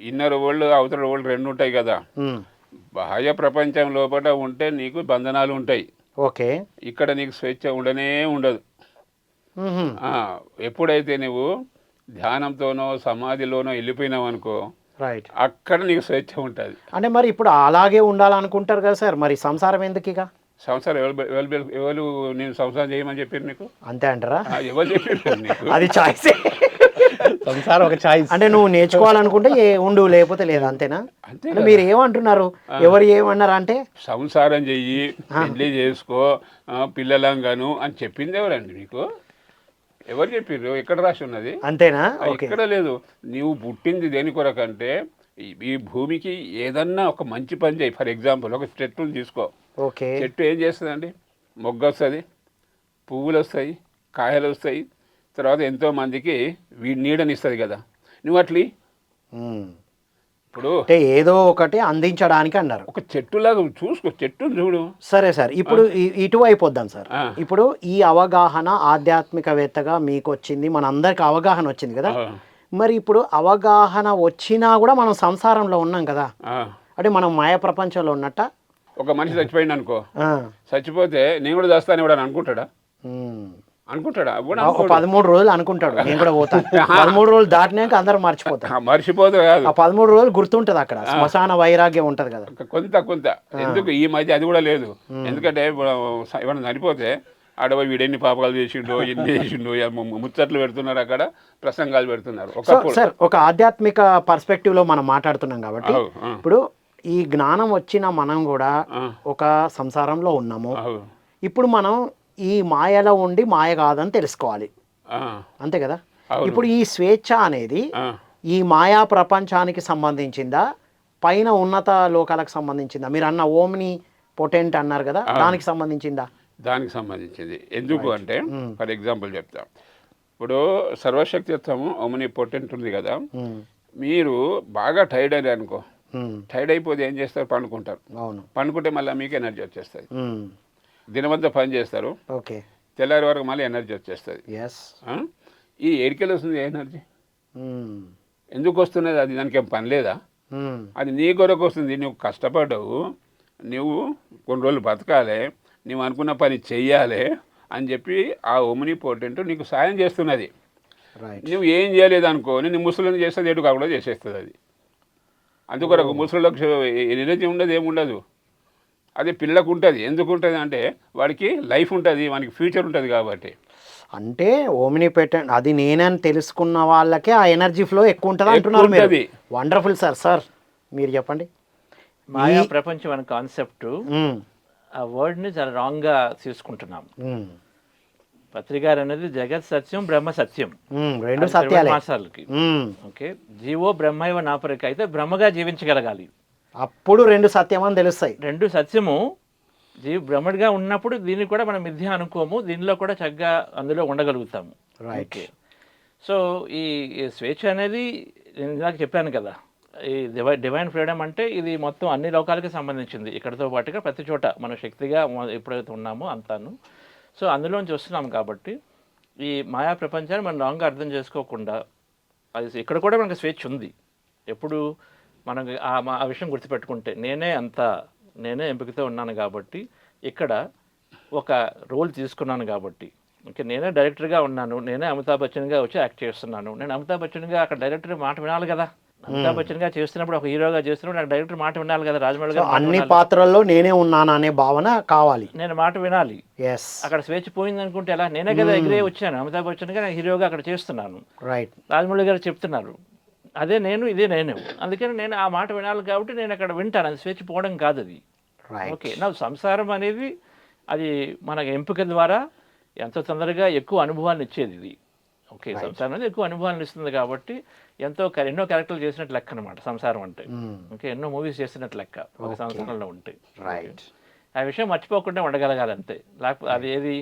ఇన్నర్ వరల్డ్ అవతల వరల్డ్ రెండు ఉంటాయి కదా. బాహ్య ప్రపంచం లోపల ఉంటే నీకు బంధనాలు ఉంటాయి. ఓకే, ఇక్కడ నీకు స్వేచ్ఛ ఉండనే ఉండదు. ఎప్పుడైతే నువ్వు ధ్యానంతోనో సమాధిలోనో వెళ్ళిపోయినావు అనుకో, రైట్, అక్కడ నీకు స్వేచ్ఛ ఉంటుంది. అంటే మరి ఇప్పుడు అలాగే ఉండాలనుకుంటారు కదా సార్, మరి సంసారం ఎందుకు? ఇక సంసారం ఎవరు నేను సంసారం చేయమని చెప్పారు నీకు? అంతే అంటారా? ఎవరు చెప్పారు నీకు? అది చాయిస్. సంసారం ఒక చాయిస్. అంటే నువ్వు నేర్చుకోవాలనుకుంటే ఉండు, లేకపోతే లేదు, అంతేనా? అంటే మీరు ఏమంటున్నారు, ఎవరు ఏమన్నారు అంటే సంసారం చెయ్యి, పెళ్లి చేసుకో, పిల్లలంగాను అని చెప్పింది ఎవరండి నీకు? ఎవరు చెప్పారు? ఎక్కడ రాసి ఉన్నది? అంతేనా? ఎక్కడ లేదు. నీవు పుట్టింది దేని కొరకంటే ఈ భూమికి ఏదన్నా ఒక మంచి పని చేయి. ఫర్ ఎగ్జాంపుల్ ఒక చెట్టును తీసుకో. ఓకే, చెట్టు ఏం చేస్తుందండి? మొగ్గ వస్తుంది, పువ్వులు వస్తాయి, కాయలు వస్తాయి, తర్వాత ఎంతో మందికి నీడని ఇస్తుంది కదా. నువ్వు అట్లీ ఇప్పుడు ఏదో ఒకటి అందించడానికి అన్నారు. ఒక చెట్టులాగా చూసుకో, చెట్టును చూడు. సరే సార్, ఇప్పుడు ఇటువైపు వద్దాం సార్. ఇప్పుడు ఈ అవగాహన ఆధ్యాత్మికవేత్తగా మీకు వచ్చింది, మన అందరికి అవగాహన వచ్చింది కదా. మరి ఇప్పుడు అవగాహన వచ్చినా కూడా మనం సంసారంలో ఉన్నాం కదా. అంటే మనం మాయ ప్రపంచంలో ఉన్నట్ట. ఒక మనిషి చచ్చిపోయింది అనుకో, చచ్చిపోతే నేను కూడా చేస్తాను కూడా అనుకుంటాడా? అనుకుంటాడా? 13 రోజులు అనుకుంటాడు, నేను కూడా పోతాను. 13 రోజులు దాటినాక అందరూ మర్చిపోతే కాదు, 13 రోజులు గుర్తుంటది. అక్కడ శ్మశాన వైరాగ్యం ఉంటది కదా. కొంత ఎందుకు ఈ మధ్య అది కూడా లేదు. ఎందుకంటే ఎవరైనా చనిపోతే ఆడపోయి వీడెన్ని పాపకాలు చేసిండో, ఎన్ని చేసిండో ముచ్చట్లు పెడుతున్నారు, అక్కడ ప్రసంగాలు పెడుతున్నారు. సార్, ఒక ఆధ్యాత్మిక పర్స్పెక్టివ్ లో మనం మాట్లాడుతున్నాం కాబట్టి ఇప్పుడు ఈ జ్ఞానం వచ్చిన మనం కూడా ఒక సంసారంలో ఉన్నాము. ఇప్పుడు మనం ఈ మాయలో ఉండి మాయ కాదని తెలుసుకోవాలి, అంతే కదా. ఇప్పుడు ఈ స్వేచ్ఛ అనేది ఈ మాయా ప్రపంచానికి సంబంధించిందా, పైన ఉన్నత లోకాలకు సంబంధించిందా? మీరు అన్న ఓమ్ని పొటెంట్ అన్నారు కదా, దానికి సంబంధించిందా? దానికి సంబంధించింది. ఎందుకు అంటే ఫర్ ఎగ్జాంపుల్ చెప్తా. ఇప్పుడు సర్వశక్తిత్వము ఓమ్ని పొటెంట్ ఉంది కదా. మీరు బాగా టైర్డ్ అయ్యారు అనుకో, టైర్డ్ అయిపోతే ఏం చేస్తారు? పండుకుంటారు. పండుకుంటే మళ్ళీ మీకు ఎనర్జీ వచ్చేస్తుంది. దినమంతా పని చేస్తారు, ఓకే, తెల్లారి వరకు మళ్ళీ ఎనర్జీ వచ్చేస్తుంది. ఈ ఏడికెళ్ళి వస్తుంది ఎనర్జీ. ఎందుకు వస్తున్నది? అది దానికి ఏం పని లేదా? అది నీ కొరకు వస్తుంది. నువ్వు కష్టపడ్డావు, నువ్వు కొన్ని రోజులు బతకాలి, నువ్వు అనుకున్న పని చెయ్యాలి అని చెప్పి ఆ ఓమ్ని పొటెంట్ నీకు సాయం చేస్తున్నది. నువ్వు ఏం చేయలేదు అనుకో, నేను ముసలిని చేస్తుంది, ఎటు కాకుండా చేసేస్తుంది అది. అందుకొరకు ముసలిలోకి ఎనర్జీ ఉండదు, ఏముండదు. అదే పిల్లకు ఉంటుంది. ఎందుకు ఉంటుంది అంటే వాడికి లైఫ్ ఉంటుంది, వానికి ఫ్యూచర్ ఉంటుంది కాబట్టి. అంటే ఓమ్ని పొటెంట్ అది నేనని తెలుసుకున్న వాళ్ళకే ఆ ఎనర్జీ ఫ్లో ఎక్కువ ఉంటుంది అంటున్నారు మీరు. Wonderful sir. సార్ మీరు చెప్పండి. మాయా ప్రపంచం అనే కాన్సెప్ట్ ఆ వర్డ్ని చాలా రాంగ్గా తీసుకుంటున్నాం. పత్రికారు అనేది జగత్ సత్యం బ్రహ్మ సత్యం, రెండు సత్యాలే మాసాలకి. ఓకే, జీవో బ్రహ్మైవ నాపరిక, అయితే బ్రహ్మగా జీవించగలగాలి, అప్పుడు రెండు సత్యం అని తెలుస్తాయి. రెండు సత్యము. బ్రహ్మడిగా ఉన్నప్పుడు దీన్ని కూడా మనం మిథ్య అనుకోము, దీనిలో కూడా చక్కగా అందులో ఉండగలుగుతాము. రైట్. సో ఈ స్వేచ్ఛ అనేది నేను ఇందాక చెప్పాను కదా, ఈ డివైన్ ఫ్రీడమ్ అంటే ఇది మొత్తం అన్ని లోకాలకి సంబంధించింది, ఇక్కడతో పాటుగా ప్రతి చోట మన శక్తిగా ఎప్పుడైతే ఉన్నామో అంతాను. సో అందులోంచి వస్తున్నాం కాబట్టి ఈ మాయా ప్రపంచాన్ని మనం రాంగ్గా అర్థం చేసుకోకుండా, అది ఇక్కడ కూడా మనకు స్వేచ్ఛ ఉంది. ఎప్పుడు మనకు ఆ విషయం గుర్తుపెట్టుకుంటే, నేనే ఎంపికతో ఉన్నాను కాబట్టి, ఇక్కడ ఒక రోల్ తీసుకున్నాను కాబట్టి, ఓకే, నేనే డైరెక్టర్గా ఉన్నాను, నేనే అమితాబ్ బచ్చన్గా వచ్చి యాక్ట్ చేస్తున్నాను. నేను అమితాబ్ బచ్చన్గా అక్కడ డైరెక్టర్ మాట వినాలి కదా, అమితాబ్ బచ్చన్గా చేస్తున్నప్పుడు, ఒక హీరోగా చేస్తున్నప్పుడు నాకు డైరెక్టర్ మాట వినాలి కదా, రాజమౌళి గారు అన్ని పాత్రల్లో నేనే ఉన్నాను అనే భావన కావాలి, నేను మాట వినాలి. ఎస్. అక్కడ స్వేచ్ఛ పోయింది అనుకుంటే ఎలా, నేనే కదా ఎగిరే వచ్చాను, అమితాబ్ బచ్చన్గా నేను హీరోగా అక్కడ చేస్తున్నాను, రైట్. రాజమౌళి గారు చెప్తున్నారు, అదే నేను, ఇదే నేను, అందుకని నేను ఆ మాట వినాలి కాబట్టి నేను అక్కడ వింటాను. అది స్వేచ్ఛ పోవడం కాదు అది. ఓకే, నా సంసారం అనేది అది మన ఎంపిక ద్వారా ఎంతో తొందరగా ఎక్కువ అనుభవాన్ని ఇచ్చేది ఇది. ఓకే, సంసారం అనేది ఎక్కువ అనుభవాన్ని ఇస్తుంది కాబట్టి ఎన్నో క్యారెక్టర్లు చేసినట్టు లెక్క అనమాట సంసారం అంటే. ఓకే, ఎన్నో మూవీస్ చేసినట్టు లెక్క ఒక సంవత్సరంలో ఉంటే. రైట్. ఆ విషయం మర్చిపోకుండా ఉండగలగాలి అంతే. లేకపోతే అది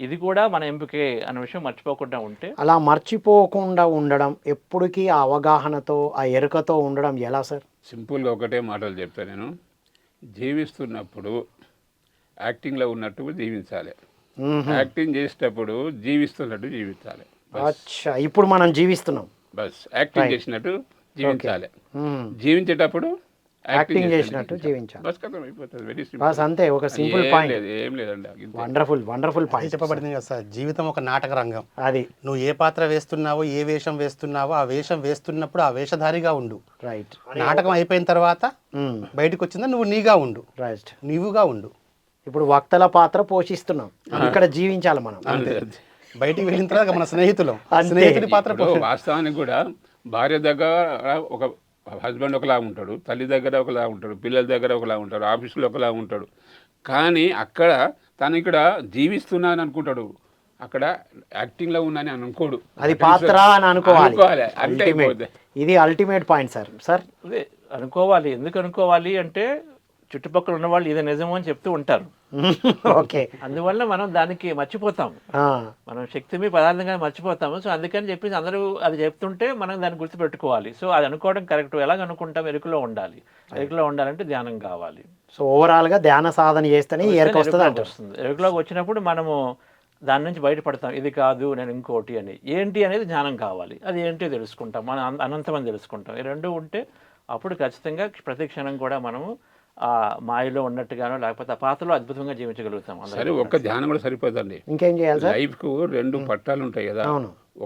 ఇది కూడా మన ఎంపికే అన్న విషయం మర్చిపోకుండా ఉంటే. అలా మర్చిపోకుండా ఉండడం, ఎప్పటికీ ఆ అవగాహనతో ఆ ఎరుకతో ఉండడం ఎలా సార్? సింపుల్గా ఒకటే మాటలు చెప్తాను నేను. జీవిస్తున్నప్పుడు యాక్టింగ్లో ఉన్నట్టు జీవించాలి, యాక్టింగ్ చేసేటప్పుడు జీవిస్తున్నట్టు జీవించాలి. అచ్చా, ఇప్పుడు మనం జీవిస్తున్నాం, బస్ యాక్టింగ్ చేసినట్టు జీవించాలి. జీవించేటప్పుడు యాక్టింగ్ చేసినట్టు జీవించాలి. బస్ కథం అయిపోతుంది. వెరీ బస్ సింపుల్, అంతే, ఒక సింపుల్ పాయింట్. ఏం లేదండి. వండర్ఫుల్ పాయింట్ చెప్పబడింది కదా సార్, జీవితం ఒక నాటక రంగం. అది నువ్వు ఏ పాత్ర వేస్తున్నావో, ఏ వేషం వేస్తున్నావో, ఆ వేషం వేస్తున్నప్పుడు ఆ వేషధారిగా ఉండు. రైట్. నాటకం అయిపోయిన తర్వాత బయటకు వచ్చిందా నువ్వు నీగా ఉండు, రైట్, నీవుగా ఉండు. ఇప్పుడు వక్తల పాత్ర పోషిస్తున్నాం, ఇక్కడ జీవించాలి మనం. బయటికి వెళ్ళిన తర్వాత మన స్నేహితుడి పాత్ర వాస్తవానికి కూడా భార్య దగ్గర ఒక హస్బెండ్ ఒకలా ఉంటాడు, తల్లి దగ్గర ఒకలా ఉంటాడు, పిల్లల దగ్గర ఒకలా ఉంటాడు, ఆఫీసులో ఒకలా ఉంటాడు. కానీ అక్కడ తను ఇక్కడ జీవిస్తున్నాను అనుకుంటాడు, అక్కడ యాక్టింగ్లో ఉన్నాను అని అనుకోడు. అది పాత్ర అని అనుకోవాలి. అంటే ఇది అల్టిమేట్ పాయింట్ సార్. అదే అనుకోవాలి. ఎందుకు అనుకోవాలి అంటే చుట్టుపక్కల ఉన్న వాళ్ళు ఇది నిజము అని చెప్తూ ఉంటారు. ఓకే, అందువల్ల మనం దానికి మర్చిపోతాము, మనం శక్తిని పదార్థంగా మర్చిపోతాము. సో అందుకని చెప్పేసి అందరూ అది చెప్తుంటే మనం దాన్ని గుర్తుపెట్టుకోవాలి. సో అది అనుకోవడం కరెక్ట్. ఎలాగ అనుకుంటాం? ఎరుకలో ఉండాలి. ఎరుకలో ఉండాలంటే ధ్యానం కావాలి. సో ఓవరాల్గా ధ్యాన సాధన చేస్తేనే ఎరుక వస్తుంది. ఎరుకలోకి వచ్చినప్పుడు మనము దాని నుంచి బయటపడతాం. ఇది కాదు, నేను ఇంకోటి అని. ఏంటి అనేది జ్ఞానం కావాలి. అది ఏంటో తెలుసుకుంటాం, మనం అనంతమని తెలుసుకుంటాం. ఈ రెండు ఉంటే అప్పుడు ఖచ్చితంగా ప్రతి క్షణం కూడా మనము ఆ మాయలో ఉన్నట్టుగానో లేకపోతే ఆ పాత్రలో అద్భుతంగా జీవించగలుగుతాం. సరే, ఒక్క ధ్యానం కూడా సరిపోదండి. ఇంకేం చేయాలి సార్? లైఫ్కు రెండు పట్టాలు ఉంటాయి కదా.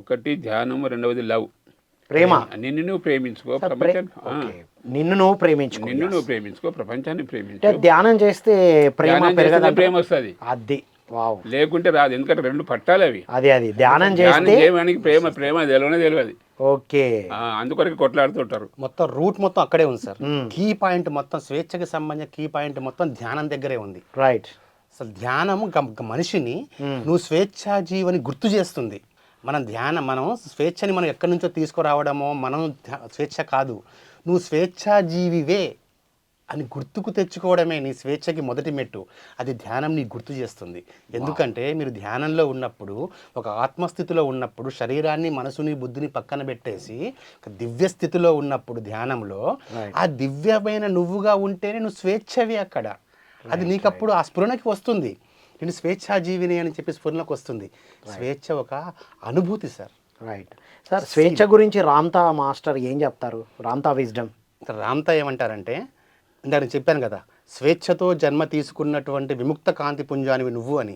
ఒకటి ధ్యానము, రెండవది లవ్, ప్రేమ. నిన్ను నువ్వు ప్రేమించుకో, నిన్ను నువ్వు ప్రేమించుకో, ప్రపంచాన్ని ప్రేమించు. ధ్యానం చేస్తే ప్రేమ వస్తుంది. అది లేకుంటే రాదు. ఎందుకంటే రెండు పట్టాలు అవి. అది ధ్యానం చేస్తే ప్రేమ తెలియదు. ఓకే, అందుకొరకు కొట్లాడుతుంటారు. మొత్తం రూట్ మొత్తం అక్కడే ఉంది సార్. కీ పాయింట్ మొత్తం స్వేచ్ఛకి సంబంధించిన కీ పాయింట్ మొత్తం ధ్యానం దగ్గరే ఉంది. రైట్. అసలు ధ్యానం మనిషిని నువ్వు స్వేచ్ఛా జీవని గుర్తు చేస్తుంది. మనం స్వేచ్ఛని మనం ఎక్కడి నుంచో తీసుకురావడమో, మనం స్వేచ్ఛ కాదు, నువ్వు స్వేచ్ఛా జీవివే అని గుర్తుకు తెచ్చుకోవడమే నీ స్వేచ్ఛకి మొదటి మెట్టు. అది ధ్యానం నీ గుర్తు చేస్తుంది. ఎందుకంటే మీరు ధ్యానంలో ఉన్నప్పుడు, ఒక ఆత్మస్థితిలో ఉన్నప్పుడు, శరీరాన్ని, మనసుని, బుద్ధిని పక్కన పెట్టేసి ఒక దివ్య స్థితిలో ఉన్నప్పుడు ధ్యానంలో ఆ దివ్యమైన నువ్వుగా ఉంటేనే నువ్వు స్వేచ్ఛవి అక్కడ. అది నీకప్పుడు ఆ స్ఫురణకి వస్తుంది. నేను స్వేచ్ఛాజీవిని అని చెప్పి స్ఫురణకు వస్తుంది. స్వేచ్ఛ ఒక అనుభూతి సార్. Right sir. స్వేచ్ఛ గురించి రామ్తా మాస్టర్ ఏం చెప్తారు? రామ్తా విజ్డమ్. రామ్తా ఏమంటారంటే, ఇందాక నేను చెప్పాను కదా, స్వేచ్ఛతో జన్మ తీసుకున్నటువంటి విముక్త కాంతి పుంజానివి నువ్వు అని.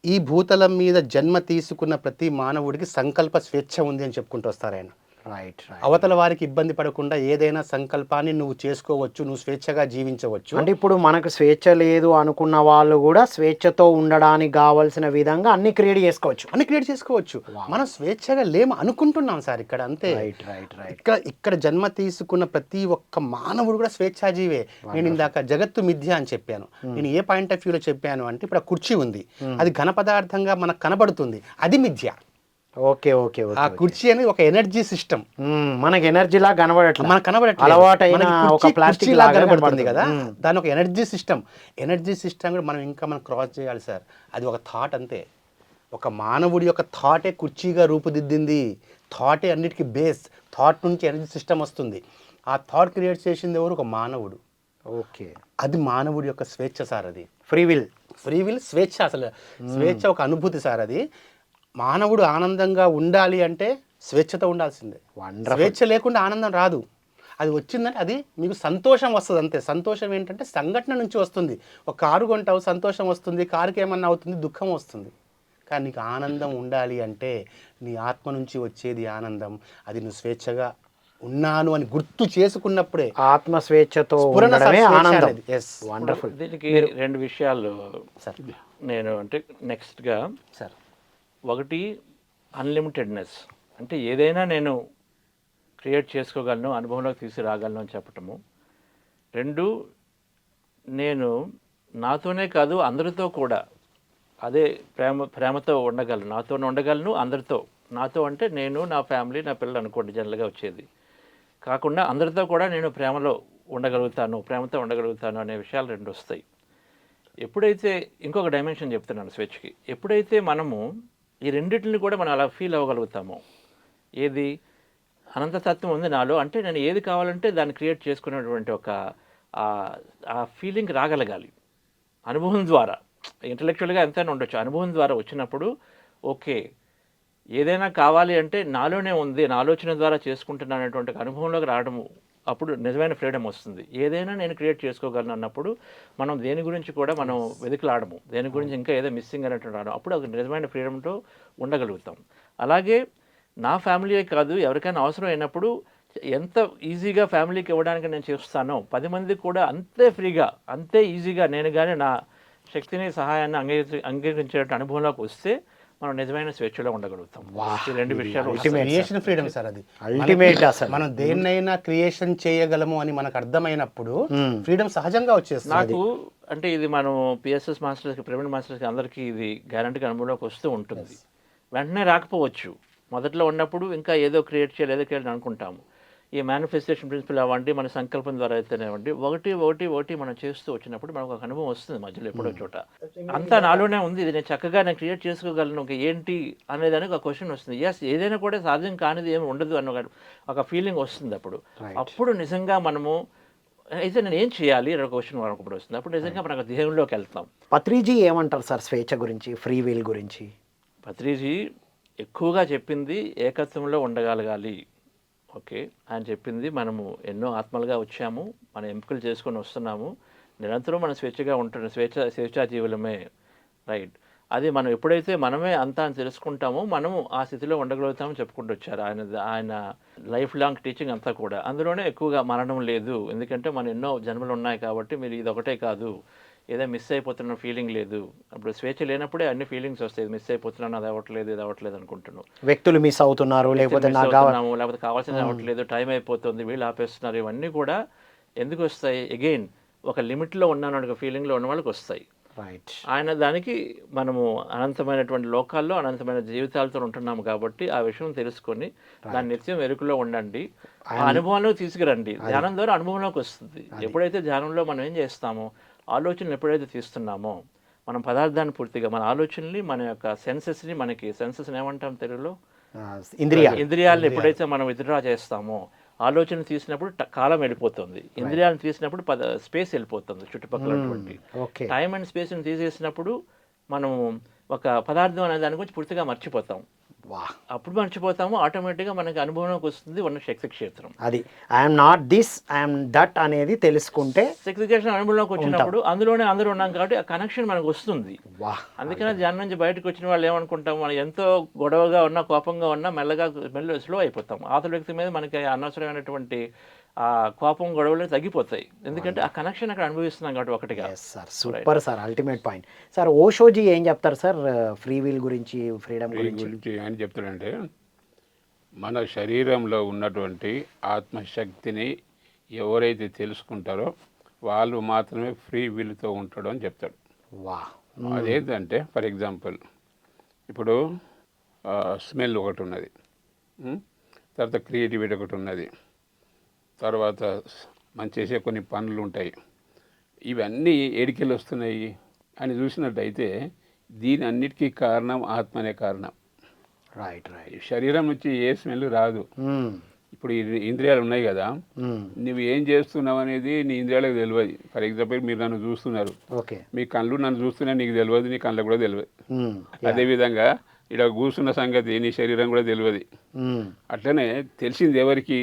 ఈ భూతలం మీద జన్మ తీసుకున్న ప్రతి మానవుడికి సంకల్ప స్వేచ్ఛ ఉంది అని చెప్పుకుంటూ వస్తారు ఆయన. Right right. అవతల వారికి ఇబ్బంది పడకుండా ఏదైనా సంకల్పాన్ని నువ్వు చేసుకోవచ్చు, నువ్వు స్వేచ్ఛగా జీవించవచ్చు. అంటే ఇప్పుడు మనకు స్వేచ్ఛ లేదు అనుకున్న వాళ్ళు కూడా స్వేచ్ఛతో ఉండడానికి కావాల్సిన విధంగా అన్ని క్రియేట్ చేసుకోవచ్చు. అన్ని క్రియేట్ చేసుకోవచ్చు. మనం స్వేచ్ఛగా లేము అనుకుంటున్నాం సార్ ఇక్కడ, అంతే. Right right right. ఇక్కడ జన్మ తీసుకున్న ప్రతి ఒక్క మానవుడు కూడా స్వేచ్ఛాజీవే. నేను ఇందాక జగత్తు మిథ్య అని చెప్పాను. నేను ఏ పాయింట్ ఆఫ్ వ్యూలో చెప్పాను అంటే, ఇప్పుడు ఆ కుర్చీ ఉంది, అది ఘన పదార్థంగా మనకు కనబడుతుంది, అది మిథ్య. Okay okay okay. ఆ కుర్చీ అనేది ఒక ఎనర్జీ సిస్టమ్, మనకి ఎనర్జీలా కనబడట్లేదు, మనకు కనబడట్లేదు. అలవాటైన ఒక ప్లాస్టిక్ లాగా లాగా కనబడుతుంది కదా, దాని ఒక ఎనర్జీ సిస్టమ్. ఎనర్జీ సిస్టమ్ కూడా మనం క్రాస్ చేయాలి సార్. అది ఒక థాట్ అంతే. ఒక మానవుడి యొక్క థాటే కుర్చీగా రూపుదిద్దింది. థాటే అన్నిటికీ బేస్. థాట్ నుంచి ఎనర్జీ సిస్టమ్ వస్తుంది. ఆ థాట్ క్రియేట్ చేసింది ఎవరు? ఒక మానవుడు. ఓకే. అది మానవుడి యొక్క స్వేచ్ఛ సార్. అది ఫ్రీ విల్. ఫ్రీ విల్, స్వేచ్ఛ. అసలు స్వేచ్ఛ ఒక అనుభూతి సార్. అది మానవుడు ఆనందంగా ఉండాలి అంటే స్వేచ్ఛతో ఉండాల్సిందే. స్వేచ్ఛ లేకుండా ఆనందం రాదు. అది వచ్చిందంటే అది మీకు సంతోషం వస్తుంది అంతే. సంతోషం ఏంటంటే సంఘటన నుంచి వస్తుంది. ఒక కారు కొంటావు, సంతోషం వస్తుంది. కారుకి ఏమన్నా అవుతుంది, దుఃఖం వస్తుంది. కానీ నీకు ఆనందం ఉండాలి అంటే నీ ఆత్మ నుంచి వచ్చేది ఆనందం. అది నువ్వు స్వేచ్ఛగా ఉన్నాను అని గుర్తు చేసుకున్నప్పుడే ఆత్మ స్వేచ్ఛతో ఉండడమే ఆనందం. వండర్ఫుల్. దీనికి రెండు విషయాలు సార్ నేను అంటే నెక్స్ట్గా సార్. ఒకటి అన్లిమిటెడ్నెస్, అంటే ఏదైనా నేను క్రియేట్ చేసుకోగలను, అనుభవంలోకి తీసుకురాగలను అని చెప్పటము. రెండు, నేను నాతోనే కాదు అందరితో కూడా అదే ప్రేమతో ఉండగలను. నాతోనే ఉండగలను, అందరితో. నాతో అంటే నేను, నా ఫ్యామిలీ, నా పిల్లలు అనుకోండి జనరల్గా వచ్చేది. కాకుండా అందరితో కూడా నేను ప్రేమతో ఉండగలుగుతాను అనే విషయాలు రెండు వస్తాయి. ఎప్పుడైతే ఇంకొక డైమెన్షన్ చెప్తున్నాను స్వేచ్ఛకి, ఎప్పుడైతే మనము ఈ రెండింటిని కూడా మనం అలా ఫీల్ అవ్వగలుగుతామో, ఏది అనంతతత్వం ఉంది నాలో, అంటే నేను ఏది కావాలంటే దాన్ని క్రియేట్ చేసుకునేటువంటి ఒక ఆ ఫీలింగ్ రాగలగాలి అనుభవం ద్వారా. ఇంటలెక్చువల్గా ఎంతైనా ఉండొచ్చు, అనుభవం ద్వారా వచ్చినప్పుడు ఓకే ఏదైనా కావాలి అంటే నాలోనే ఉంది, నా ఆలోచన ద్వారా చేసుకుంటున్నాను అనేటువంటి అనుభవంలోకి రావడము, అప్పుడు నిజమైన ఫ్రీడమ్ వస్తుంది. ఏదైనా నేను క్రియేట్ చేసుకోగలను అన్నప్పుడు మనం దేని గురించి కూడా మనం వెతుకులాడము, దేని గురించి ఇంకా ఏదో మిస్సింగ్ అనేటువంటి రావడం, అప్పుడు ఒక నిజమైన ఫ్రీడమ్తో ఉండగలుగుతాం. అలాగే నా ఫ్యామిలీయే కాదు, ఎవరికైనా అవసరం అయినప్పుడు ఎంత ఈజీగా ఫ్యామిలీకి ఇవ్వడానికి నేను చేస్తానో 10 మందికి కూడా అంతే ఫ్రీగా, అంతే ఈజీగా నేను కానీ నా శక్తిని, సహాయాన్ని అంగీకరించేట అనుభవంలోకి వస్తే మనం నిజమైన స్వేచ్ఛలో ఉండగలుగుతాం. ఈ రెండు విషయాలు క్రియేషన్ ఫ్రీడమ్ సార్. అది అల్టిమేట్. అసలు మనం దేన్నైనా క్రియేషన్ చేయగలము అని మనకు అర్థమైనప్పుడు ఫ్రీడమ్ సహజంగా వచ్చేస్తుంది. నాకు అంటే ఇది మనం పిఎస్ఎస్ మాస్టర్స్కి, ప్రవీణ్ మాస్టర్స్కి అందరికీ ఇది గ్యారంటీగా అనుభవంలోకి వస్తూ ఉంటుంది. వెంటనే రాకపోవచ్చు, మొదట్లో ఉన్నప్పుడు ఇంకా ఏదో క్రియేట్ చేయాలి అనుకుంటాము. ఈ మేనిఫెస్టేషన్ ప్రిన్సిపల్ అవ్వండి, మన సంకల్పం ద్వారా అయితేనేవ్వండి, ఒకటి మనం చేస్తూ వచ్చినప్పుడు మనకు ఒక అనుభవం వస్తుంది మధ్యలో ఎప్పుడో చోట. అంతా నాలోనే ఉంది, ఇది నేను చక్కగా నేను క్రియేట్ చేసుకోగలను, ఏంటి అనేదానికి ఒక క్వశ్చన్ వస్తుంది. ఎస్, ఏదైనా కూడా సాధ్యం కానిది ఏమి ఉండదు అన్న ఒక ఫీలింగ్ వస్తుంది. అప్పుడు నిజంగా మనము అయితే నేను ఏం చేయాలి అనే క్వశ్చన్ మనకు వస్తుంది. అప్పుడు నిజంగా మనకు దేహంలోకి వెళ్తాం. పత్రిజీ ఏమంటారు సార్ స్వేచ్ఛ గురించి, ఫ్రీ విల్ గురించి? పత్రిజీ ఎక్కువగా చెప్పింది ఏకత్వంలో ఉండగలగాలి. ఓకే, ఆయన చెప్పింది మనము ఎన్నో ఆత్మలుగా వచ్చాము, మన ఎంపికలు చేసుకొని వస్తున్నాము, నిరంతరం మనం స్వేచ్ఛగా ఉంటున్న స్వేచ్ఛా జీవులమే. రైట్. అది మనం ఎప్పుడైతే మనమే అంతా అని తెలుసుకుంటామో మనము ఆ స్థితిలో ఉండగలుగుతామని చెప్పుకుంటూ వచ్చారు. ఆయన లైఫ్ లాంగ్ టీచింగ్ అంతా కూడా అందులోనే ఎక్కువగా మరణం లేదు, ఎందుకంటే మన ఎన్నో జన్మలు ఉన్నాయి కాబట్టి మీరు ఇది ఒకటే కాదు, ఏదో మిస్ అయిపోతున్న ఫీలింగ్ లేదు. అప్పుడు స్వేచ్ఛ లేనప్పుడే అన్ని ఫీలింగ్స్ వస్తాయి, మిస్ అయిపోతున్నాను, అది అవ్వట్లేదు అనుకుంటున్నాను, వ్యక్తులు మిస్ అవుతున్నారు, లేకపోతే కావాల్సింది అవ్వట్లేదు, టైం అయిపోతుంది, వీళ్ళు ఆపేస్తున్నారు, ఇవన్నీ కూడా ఎందుకు వస్తాయి? అగైన్ ఒక లిమిట్లో ఉన్నాను అనే ఫీలింగ్లో ఉన్న వాళ్ళకి వస్తాయి. రైట్. ఆయన దానికి మనము అనంతమైనటువంటి లోకాల్లో అనంతమైన జీవితాలతో ఉంటున్నాము కాబట్టి ఆ విషయం తెలుసుకొని దాని నిత్యం ఎరుకులో ఉండండి, ఆ అనుభవంలోకి తీసుకురండి. ధ్యానం ద్వారా అనుభవంలోకి వస్తుంది. ఎప్పుడైతే ధ్యానంలో మనం ఏం చేస్తామో, ఆలోచనలు ఎప్పుడైతే తీస్తున్నామో, మనం పదార్థాన్ని పూర్తిగా మన ఆలోచనని, మన యొక్క సెన్సెస్ని, మనకి సెన్సెస్ని ఏమంటాం తెలుగులో, ఇంద్రియాలను ఎప్పుడైతే మనం విత్డ్రా చేస్తామో, ఆలోచన తీసినప్పుడు కాలం వెళ్ళిపోతుంది, ఇంద్రియాలను తీసినప్పుడు స్పేస్ వెళ్ళిపోతుంది, చుట్టుపక్కల టైం అండ్ స్పేస్ని తీసేసినప్పుడు మనం ఒక పదార్థం అనే దాని గురించి పూర్తిగా మర్చిపోతాం. వా, అప్పుడు మర్చిపోతాము, ఆటోమేటిక్గా మనకి అనుభవంలోకి వస్తుంది ఉన్న శక్తి క్షేత్రం. అది I'm not this I'm that అనేది తెలుసుకుంటే శక్తి క్షేత్రం అనుభవంలోకి వచ్చినప్పుడు అందులోనే అందరూ ఉన్నాం కాబట్టి ఆ కనెక్షన్ మనకు వస్తుంది. వా, అందుకనే ధ్యానం నుంచి బయటకు వచ్చిన వాళ్ళు ఏమనుకుంటాం, మనం ఎంతో గొడవగా ఉన్నా, కోపంగా ఉన్నా మెల్లగా స్లో అయిపోతాం. అవతల వ్యక్తి మీద మనకి అనవసరమైనటువంటి ఆ కోపం, గొడవలు తగ్గిపోతాయి. ఎందుకంటే ఆ కనెక్షన్ అక్కడ అనుభవిస్తున్నాం కాబట్టి ఒకటిగా. Yes sir, super sir, ultimate point sir. Oshoji ఏం చెప్తారు సార్ ఫ్రీ విల్ గురించి, ఫ్రీడమ్ గురించి? గురించి ఏం చెప్తాడంటే, మన శరీరంలో ఉన్నటువంటి ఆత్మశక్తిని ఎవరైతే తెలుసుకుంటారో వాళ్ళు మాత్రమే ఫ్రీ విల్తో ఉంటాడు అని చెప్తాడు. వా, అదేంటంటే ఫర్ ఎగ్జాంపుల్ ఇప్పుడు స్మెల్ ఒకటి ఉన్నది, తర్వాత క్రియేటివిటీ ఒకటి ఉన్నది, తర్వాత మనం చేసే కొన్ని పనులు ఉంటాయి. ఇవన్నీ ఏడికెళ్ళి వస్తున్నాయి అని చూసినట్టయితే దీని అన్నిటికీ కారణం ఆత్మనే కారణం. Right right. శరీరం నుంచి ఏ స్మెల్ రాదు. ఇప్పుడు ఈ ఇంద్రియాలు ఉన్నాయి కదా, నువ్వు ఏం చేస్తున్నావు అనేది నీ ఇంద్రియాలకు తెలియదు. ఫర్ ఎగ్జాంపుల్ మీరు నన్ను చూస్తున్నారు, ఓకే, మీ కళ్ళు నన్ను చూస్తున్నా నీకు తెలియదు, నీ కళ్ళకు కూడా తెలియదు. అదేవిధంగా ఇక్కడ కూర్చున్న సంగతి నీ శరీరం కూడా తెలియదు. అట్లనే తెలిసింది ఎవరికి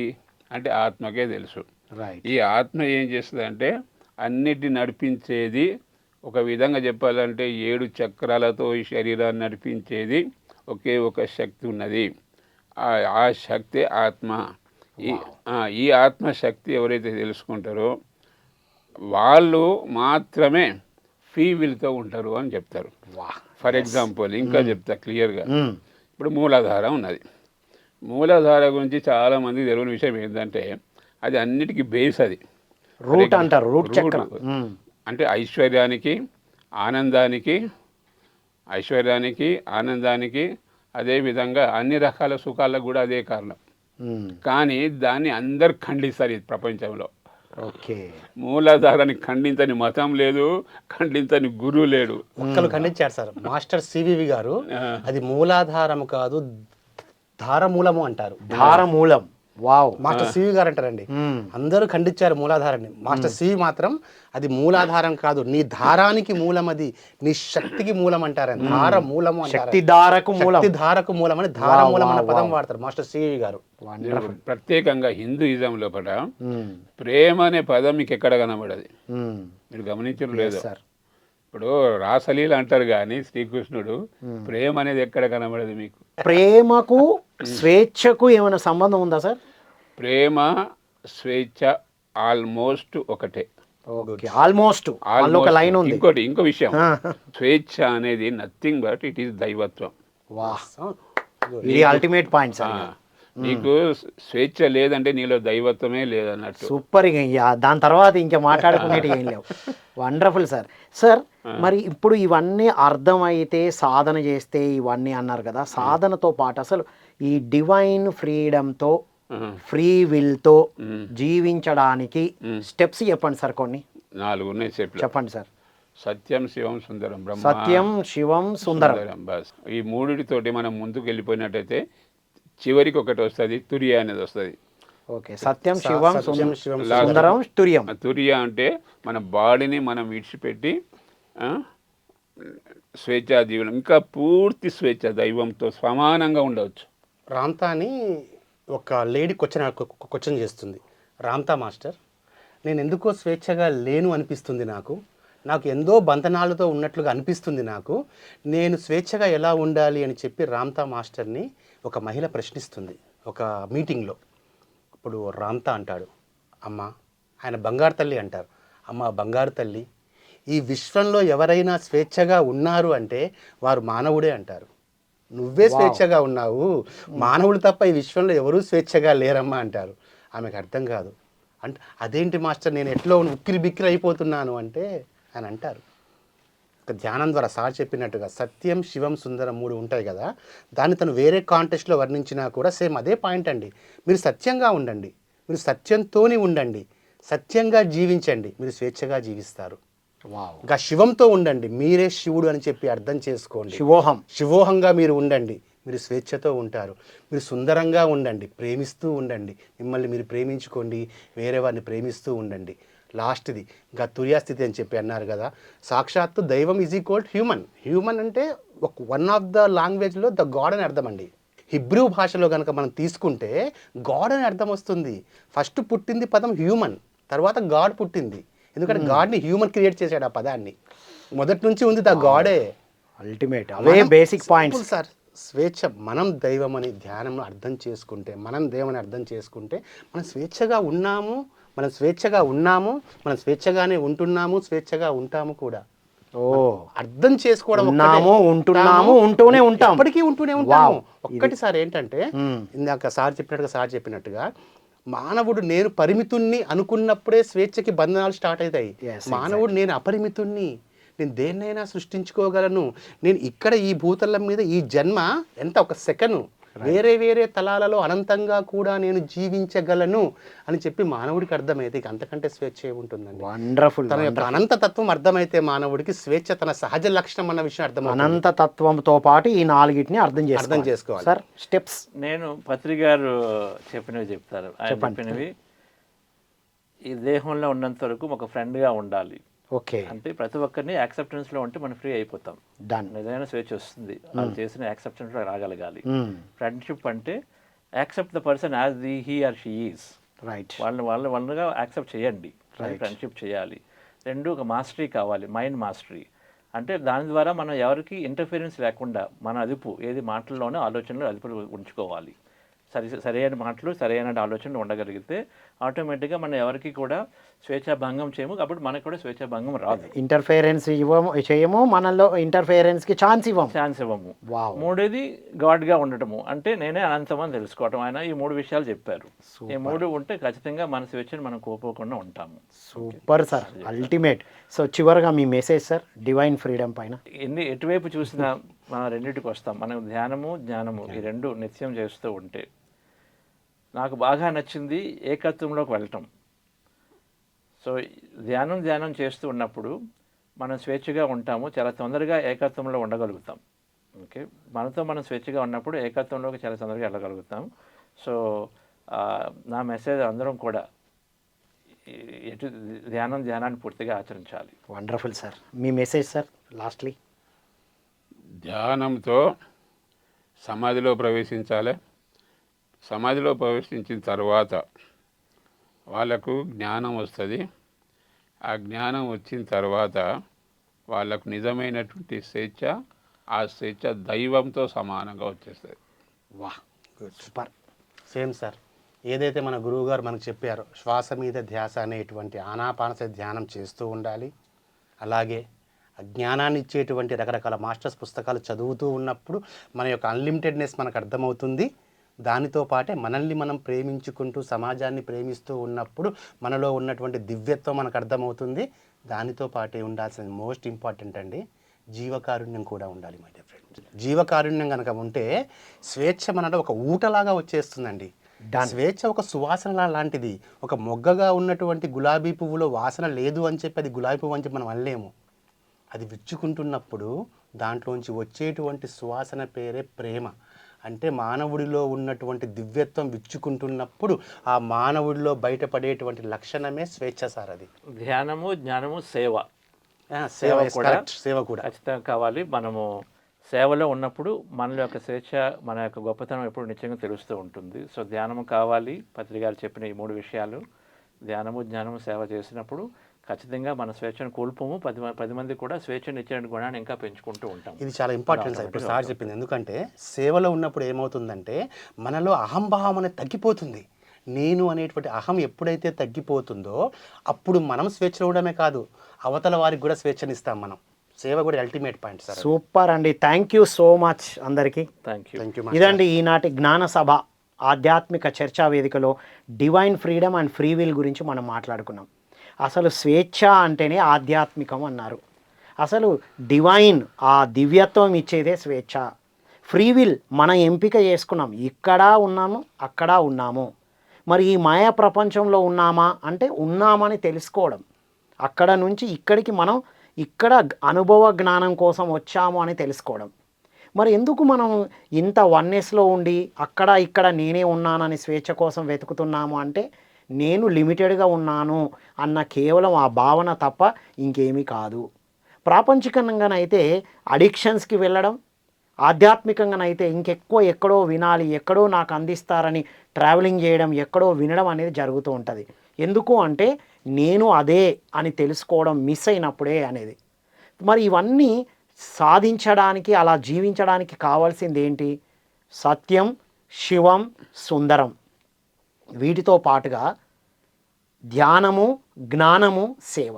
అంటే ఆత్మకే తెలుసు. రైట్. ఈ ఆత్మ ఏం చేస్తుంది అంటే అన్నిటిని నడిపించేది, ఒక విధంగా చెప్పాలంటే 7 చక్రాలతో ఈ శరీరాన్ని నడిపించేది ఒకే ఒక శక్తి ఉన్నది. ఆ శక్తి ఆత్మ. ఈ ఆత్మశక్తి ఎవరైతే తెలుసుకుంటారో వాళ్ళు మాత్రమే ఫ్రీ విల్తో ఉంటారు అని చెప్తారు. ఫర్ ఎగ్జాంపుల్ ఇంకా చెప్తా క్లియర్గా. ఇప్పుడు మూలాధారం ఉన్నది. మూలాధార గురించి చాలామంది తెలియని విషయం ఏంటంటే అది అన్నిటికీ బేస్. అది రూట్ అంటారు, రూట్ చక్రం. అంటే ఐశ్వర్యానికి ఆనందానికి అదేవిధంగా అన్ని రకాల సుఖాలకు కూడా అదే కారణం. కానీ దాన్ని అందరు ఖండిస్తారు ఈ ప్రపంచంలో. ఓకే, మూలాధారాన్ని ఖండించని మతం లేదు, ఖండించని గురువు లేడు. ఒక్కరు ఖండించారు సార్, మాస్టర్ సివివి గారు. అది మూలాధారం కాదు, ధారమూలము అంటారు. ధారమూలం. వావ్, మాస్టర్ సివి గారు అంటారండి. అందరూ ఖండించారు మూలాధారాన్ని. మాస్టర్ సివి మాత్రం అది మూలాధారం కాదు, నీ ధారానికి మూలం, అది నీ శక్తికి మూలం అంటారు. ధార మూలము అంటారు, శక్తి ధారకు మూలం, శక్తి ధారకు మూలం అని ధార మూలం అనే పదం వాడతారు మాస్టర్ సివి గారు. ప్రత్యేకంగా హిందూయిజం లోపల ప్రేమ అనే పదం మీకు ఎక్కడ కనబడదు, మీరు గమనించడం లేదు. ఇప్పుడు రాసలీల అంటారు కానీ శ్రీకృష్ణుడు ప్రేమ అనేది ఎక్కడ కనబడదు మీకు. ప్రేమకు స్వేచ్ఛకు ఏమైనా సంబంధం ఉందా సార్? ప్రేమ స్వేచ్ఛ ఆల్మోస్ట్ ఒకటే. ఆల్మోస్ట్ ఒక లైన్ ఉంది. ఇంకో విషయం, స్వేచ్ఛ అనేది నథింగ్ బట్ ఇట్ ఈస్ దైవత్వం. ఇది అల్టిమేట్ పాయింట్ సార్. నీకు స్వేచ్ఛ లేదంటే నీలో దైవత్వమే లేదన్నట్టు. సూపర్. దాని తర్వాత ఇంకా మాట్లాడుకునేవి ఏం లేవు. Wonderful sir. సార్ మరి ఇప్పుడు ఇవన్నీ అర్థమైతే సాధన చేస్తే ఇవన్నీ అన్నారు కదా, సాధనతో పాటు అసలు ఈ డివైన్ ఫ్రీడమ్తో ఫ్రీ విల్తో జీవించడానికి స్టెప్స్ చెప్పండి సార్. కొన్ని 4 ఉన్నాయి చెప్పండి సార్. సత్యం, శివం, సుందరం. సత్యం, శివం, సుందరం. బస్ ఈ మూడిటితోటి మనం ముందుకు వెళ్ళిపోయినట్టయితే చివరికి ఒకటి వస్తుంది, తురియ అనేది వస్తుంది. ఓకే, సత్యం, శివం, సుందరం, తురియం. తురియ అంటే మన బాడీని మనం విడిచిపెట్టి స్వేచ్ఛా జీవనం, ఇంకా పూర్తి స్వేచ్ఛ, దైవంతో సమానంగా ఉండవచ్చు. రామ్తా అని ఒక లేడీ క్వశ్చన్ చేస్తుంది. రామ్తా మాస్టర్, నేను ఎందుకో స్వేచ్ఛగా లేను అనిపిస్తుంది, నాకు ఎంతో బంధనాలతో ఉన్నట్లుగా అనిపిస్తుంది, నేను స్వేచ్ఛగా ఎలా ఉండాలి అని చెప్పి రామ్తా మాస్టర్ని ఒక మహిళ ప్రశ్నిస్తుంది ఒక మీటింగ్లో. అప్పుడు రామ్తా అంటాడు, అమ్మ, ఆయన బంగారు తల్లి అంటారు, అమ్మ బంగారు తల్లి, ఈ విశ్వంలో ఎవరైనా స్వేచ్ఛగా ఉన్నారు అంటే వారు మానవుడే అంటారు. నువ్వే స్వేచ్ఛగా ఉన్నావు, మానవులు తప్ప ఈ విశ్వంలో ఎవరూ స్వేచ్ఛగా లేరమ్మా అంటారు. ఆమెకు అర్థం కాదు. అంటే అదేంటి మాస్టర్, నేను ఎట్లా ఉక్కిరి బిక్కిరి అయిపోతున్నాను అంటే అని అంటారు. ధ్యానం ద్వారా సార్ చెప్పినట్టుగా సత్యం, శివం, సుందరం 3 ఉంటాయి కదా, దాన్ని తను వేరే కాంటెస్ట్లో వర్ణించినా కూడా సేమ్ అదే పాయింట్ అండి. మీరు సత్యంగా ఉండండి, మీరు సత్యంతోని ఉండండి, సత్యంగా జీవించండి, మీరు స్వేచ్ఛగా జీవిస్తారు. ఇంకా శివంతో ఉండండి, మీరే శివుడు అని చెప్పి అర్థం చేసుకోండి. శివోహంగా మీరు ఉండండి, మీరు స్వేచ్ఛతో ఉంటారు. మీరు సుందరంగా ఉండండి, ప్రేమిస్తూ ఉండండి, మిమ్మల్ని మీరు ప్రేమించుకోండి, వేరే వారిని ప్రేమిస్తూ ఉండండి. లాస్ట్ది ఇంకా తుర్యాస్థితి అని చెప్పి అన్నారు కదా, సాక్షాత్తు దైవం ఈజ్ ఈక్వల్ హ్యూమన్. హ్యూమన్ అంటే వన్ ఆఫ్ ద లాంగ్వేజ్లో ద గాడ్ అని అర్థం అండి. హిబ్రూ భాషలో కనుక మనం తీసుకుంటే గాడ్ అని అర్థం వస్తుంది. ఫస్ట్ పుట్టింది పదం హ్యూమన్, తర్వాత గాడ్ పుట్టింది. ఎందుకంటే గాడ్ని హ్యూమన్ క్రియేట్ చేశాడు ఆ పదాన్ని. మొదటి నుంచి ఉంది ఆ గాడే. అల్టిమేట్ అవే బేసిక్ పాయింట్స్ సార్. స్వేచ్ఛ, మనం దైవం అని ధ్యానం అర్థం చేసుకుంటే, మనం దేవుని అర్థం చేసుకుంటే మనం స్వేచ్ఛగా ఉన్నాము, మనం స్వేచ్ఛగానే ఉంటున్నాము, స్వేచ్ఛగా ఉంటాము కూడా. అర్థం చేసుకోవడం, ఉంటూనే ఉంటాం, ఎప్పటికీ ఉంటూనే ఉంటాము. ఒక్కటిసారి ఏంటంటే ఇందాక సార్ చెప్పినట్టుగా మానవుడు నేను పరిమితుణ్ణి అనుకున్నప్పుడే స్వేచ్ఛకి బంధనాలు స్టార్ట్ అవుతాయి. మానవుడు నేను అపరిమితుణ్ణి, నేను దేన్నైనా సృష్టించుకోగలను, నేను ఇక్కడ ఈ భూతలం మీద ఈ జన్మ ఎంత ఒక సెకండ్ వేరే వేరే తలాలలో అనంతంగా కూడా నేను జీవించగలను అని చెప్పి మానవుడికి అర్థమైతే ఇక అంతకంటే స్వేచ్ఛ ఏముంటుందండి. వండర్ఫుల్. తన యొక్క అనంత తత్వం అర్థమైతే మానవుడికి స్వేచ్ఛ తన సహజ లక్షణం అన్న విషయం అర్థం. అనంత తత్వంతో పాటు ఈ నాలుగిటిని అర్థం చేసుకోవాలి సార్. స్టెప్స్ నేను పత్రికారు చెప్పినవి చెప్తారు. ఆయన చెప్పినవి ఈ దేహంలో ఉన్నంత వరకు ఒక ఫ్రెండ్గా ఉండాలి. ఓకే, అంటే ప్రతి ఒక్కరిని యాక్సెప్టెన్స్లో ఉంటే మనం ఫ్రీ అయిపోతాం. నిజమైన స్వేచ్ఛ వస్తుంది, వాళ్ళు చేసిన యాక్సెప్టెన్స్లో రాగలగాలి. ఫ్రెండ్షిప్ అంటే accept the person as he or she is. Right. వాళ్ళగా యాక్సెప్ట్ చేయండి, ఫ్రెండ్షిప్ చేయాలి. రెండు, ఒక మాస్టరీ కావాలి, మైండ్ మాస్టరీ. అంటే దాని ద్వారా మనం ఎవరికి ఇంటర్ఫిరెన్స్ లేకుండా మన అదుపు ఏది మాటల్లోనే ఆలోచనలు అదుపు ఉంచుకోవాలి. సరైన మాటలు సరైన ఆలోచనలు ఉండగలిగితే ఆటోమేటిక్గా మనం ఎవరికి కూడా స్వేచ్ఛాభంగం చేయము, కాబట్టి మనకు కూడా స్వేచ్ఛాభంగం రాదు. ఇంటర్ఫిరెన్స్ చేయము, మనలో ఇంటర్ఫిరెన్స్కి ఛాన్స్ ఇవ్వము. మూడోది గాడ్గా ఉండటము, అంటే నేనే అనంతం అని తెలుసుకోవటం. ఆయన ఈ మూడు విషయాలు చెప్పారు. ఈ మూడు ఉంటే ఖచ్చితంగా మన స్వేచ్ఛను మనం కోల్పోకుండా ఉంటాము. Super sir, ultimate. సో చివరిగా మీ మెసేజ్ సార్ డివైన్ ఫ్రీడమ్ పైన. ఎటువైపు చూసినా మనం రెండింటికి వస్తాం. మనం ధ్యానము జ్ఞానము ఈ రెండు నిత్యం చేస్తూ ఉంటే, నాకు బాగా నచ్చింది ఏకత్వంలోకి వెళ్ళటం. సో ధ్యానం చేస్తూ ఉన్నప్పుడు మనం స్వేచ్ఛగా ఉంటాము, చాలా తొందరగా ఏకత్వంలో ఉండగలుగుతాం. ఓకే, మనతో మనం స్వేచ్ఛగా ఉన్నప్పుడు ఏకత్వంలోకి చాలా తొందరగా వెళ్ళగలుగుతాం. సో నా మెసేజ్ అందరం కూడా ధ్యానాన్ని పూర్తిగా ఆచరించాలి. Wonderful sir. మీ మెసేజ్ సార్ లాస్ట్లీ. ధ్యానంతో సమాధిలో ప్రవేశించాలి. సమాధిలో ప్రవేశించిన తర్వాత వాళ్ళకు జ్ఞానం వస్తుంది. ఆ జ్ఞానం వచ్చిన తర్వాత వాళ్ళకు నిజమైనటువంటి స్వేచ్ఛ, ఆ స్వేచ్ఛ దైవంతో సమానంగా వచ్చేస్తుంది. వాహ్, సూపర్. సేమ్ సార్, ఏదైతే మన గురువు గారు మనకు చెప్పారో శ్వాస మీద ధ్యాస అనేటువంటి ఆనాపానసతి ధ్యానం చేస్తూ ఉండాలి. అలాగే జ్ఞానాన్ని ఇచ్చేటువంటి రకరకాల మాస్టర్స్ పుస్తకాలు చదువుతూ ఉన్నప్పుడు మన యొక్క అన్లిమిటెడ్నెస్ మనకు అర్థమవుతుంది. దానితో పాటే మనల్ని మనం ప్రేమించుకుంటూ సమాజాన్ని ప్రేమిస్తూ ఉన్నప్పుడు మనలో ఉన్నటువంటి దివ్యత్వం మనకు అర్థమవుతుంది. దానితో పాటే ఉండాల్సిన మోస్ట్ ఇంపార్టెంట్ అండి జీవకారుణ్యం కూడా ఉండాలి మై డియర్ ఫ్రెండ్స్. జీవకారుణ్యం కనుక ఉంటే స్వేచ్ఛ మనలో ఒక ఊటలాగా వచ్చేస్తుందండి. స్వేచ్ఛ ఒక సువాసన లాంటిది. ఒక మొగ్గగా ఉన్నటువంటి గులాబీ పువ్వులో వాసన లేదు అని చెప్పి అది గులాబీ పువ్వు అని చెప్పి మనం అనలేము. అది విచ్చుకుంటున్నప్పుడు దాంట్లోంచి వచ్చేటువంటి సువాసన పేరే ప్రేమ. అంటే మానవుడిలో ఉన్నటువంటి దివ్యత్వం విచ్చుకుంటున్నప్పుడు ఆ మానవుడిలో బయటపడేటువంటి లక్షణమే స్వేచ్ఛ సార్. అది ధ్యానము జ్ఞానము సేవ కూడా ఖచ్చితంగా కావాలి. మనము సేవలో ఉన్నప్పుడు మన యొక్క స్వేచ్ఛ, మన యొక్క గొప్పతనం ఎప్పుడు నిత్యంగా తెలుస్తూ ఉంటుంది. సో ధ్యానము కావాలి. పత్రికారు చెప్పిన ఈ మూడు విషయాలు, ధ్యానము జ్ఞానము సేవ చేసినప్పుడు ఖచ్చితంగా మన స్వేచ్ఛను కోల్పోము. 10 మంది కూడా స్వేచ్ఛను ఇచ్చే గుణాన్ని ఇంకా పెంచుకుంటూ ఉంటాం. ఇది చాలా ఇంపార్టెంట్ సార్ ఇప్పుడు సార్ చెప్పింది. ఎందుకంటే సేవలో ఉన్నప్పుడు ఏమవుతుందంటే మనలో అహంభావం అనేది తగ్గిపోతుంది. నేను అనేటువంటి అహం ఎప్పుడైతే తగ్గిపోతుందో అప్పుడు మనం స్వేచ్ఛ ఉండడమే కాదు, అవతల వారికి కూడా స్వేచ్ఛనిస్తాం మనం. సేవ కూడా అల్టిమేట్ పాయింట్ సార్. సూపర్ అండి. థ్యాంక్ యూ సో మచ్ అందరికీ. Thank you. ఇదండి ఈనాటి జ్ఞాన సభ ఆధ్యాత్మిక చర్చా వేదికలో divine freedom and free will గురించి మనం మాట్లాడుకున్నాం. అసలు స్వేచ్ఛ అంటేనే ఆధ్యాత్మికం అన్నారు. అసలు డివైన్, ఆ దివ్యత్వం ఇచ్చేదే స్వేచ్ఛ. ఫ్రీ విల్ మనం ఎంపిక చేసుకున్నాం, ఇక్కడ ఉన్నాము అక్కడ ఉన్నాము. మరి ఈ మాయా ప్రపంచంలో ఉన్నామా అంటే ఉన్నామని తెలుసుకోవడం, అక్కడ నుంచి ఇక్కడికి మనం ఇక్కడ అనుభవ జ్ఞానం కోసం వచ్చాము అని తెలుసుకోవడం. మరి ఎందుకు మనం ఇంత వన్నెస్లో ఉండి అక్కడ ఇక్కడ నేనే ఉన్నానని స్వేచ్ఛ కోసం వెతుకుతున్నాము అంటే నేను లిమిటెడ్గా ఉన్నాను అన్న కేవలం ఆ భావన తప్ప ఇంకేమీ కాదు. ప్రాపంచికంగానైతే అడిక్షన్స్కి వెళ్ళడం, ఆధ్యాత్మికంగానైతే ఇంకెక్కువ ఎక్కడో వినాలి, ఎక్కడో నాకు అందిస్తారని ట్రావెలింగ్ చేయడం, ఎక్కడో వినడం అనేది జరుగుతూ ఉంటుంది. ఎందుకు అంటే నేను అదే అని తెలుసుకోవడం మిస్ అయినప్పుడే అనేది. మరి ఇవన్నీ సాధించడానికి, అలా జీవించడానికి కావాల్సింది ఏంటి? సత్యం, శివం, సుందరం. వీటితో పాటుగా ధ్యానము, జ్ఞానము, సేవ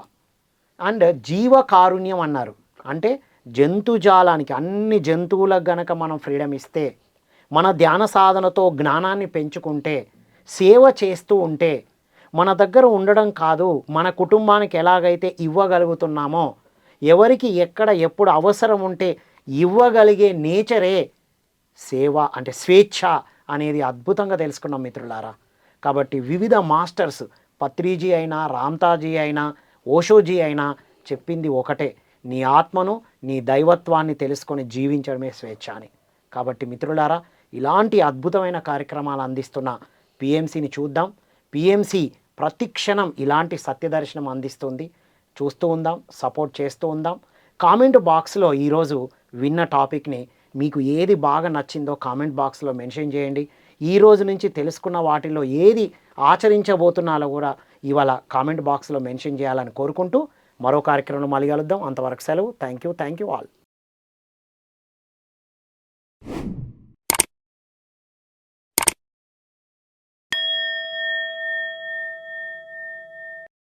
అండ్ జీవకారుణ్యం అన్నారు. అంటే జంతుజాలానికి, అన్ని జంతువులకు గనక మనం ఫ్రీడమ్ ఇస్తే, మన ధ్యాన సాధనతో జ్ఞానాన్ని పెంచుకుంటే, సేవ చేస్తూ ఉంటే, మన దగ్గర ఉండడం కాదు, మన కుటుంబానికి ఎలాగైతే ఇవ్వగలుగుతున్నామో, ఎవరికి ఎక్కడ ఎప్పుడు అవసరం ఉంటే ఇవ్వగలిగే నేచరే సేవ అంటే స్వేచ్ఛ అనేది అద్భుతంగా తెలుసుకున్నాం మిత్రులారా. కాబట్టి వివిధ మాస్టర్స్, పత్రిజీ అయినా, రామ్తాజీ అయినా, ఓషోజీ అయినా చెప్పింది ఒకటే, నీ ఆత్మను, నీ దైవత్వాన్ని తెలుసుకొని జీవించడమే స్వేచ్ఛ అని. కాబట్టి మిత్రులారా, ఇలాంటి అద్భుతమైన కార్యక్రమాలు అందిస్తున్న పిఎంసిని చూద్దాం. పిఎంసి ప్రతిక్షణం ఇలాంటి సత్యదర్శనం అందిస్తుంది. చూస్తూ ఉందాం, సపోర్ట్ చేస్తూ ఉందాం. కామెంట్ బాక్స్లో ఈరోజు విన్న టాపిక్ని మీకు ఏది బాగా నచ్చిందో కామెంట్ బాక్స్లో మెన్షన్ చేయండి. ఈ రోజు నుంచి తెలుసుకున్న వాటిలో ఏది ఆచరించబోతున్నాలో కూడా ఇవాళ కామెంట్ బాక్స్లో మెన్షన్ చేయాలని కోరుకుంటూ మరో కార్యక్రమంలో మళ్ళీ కలుద్దాం. అంతవరకు సెలవు. Thank you all.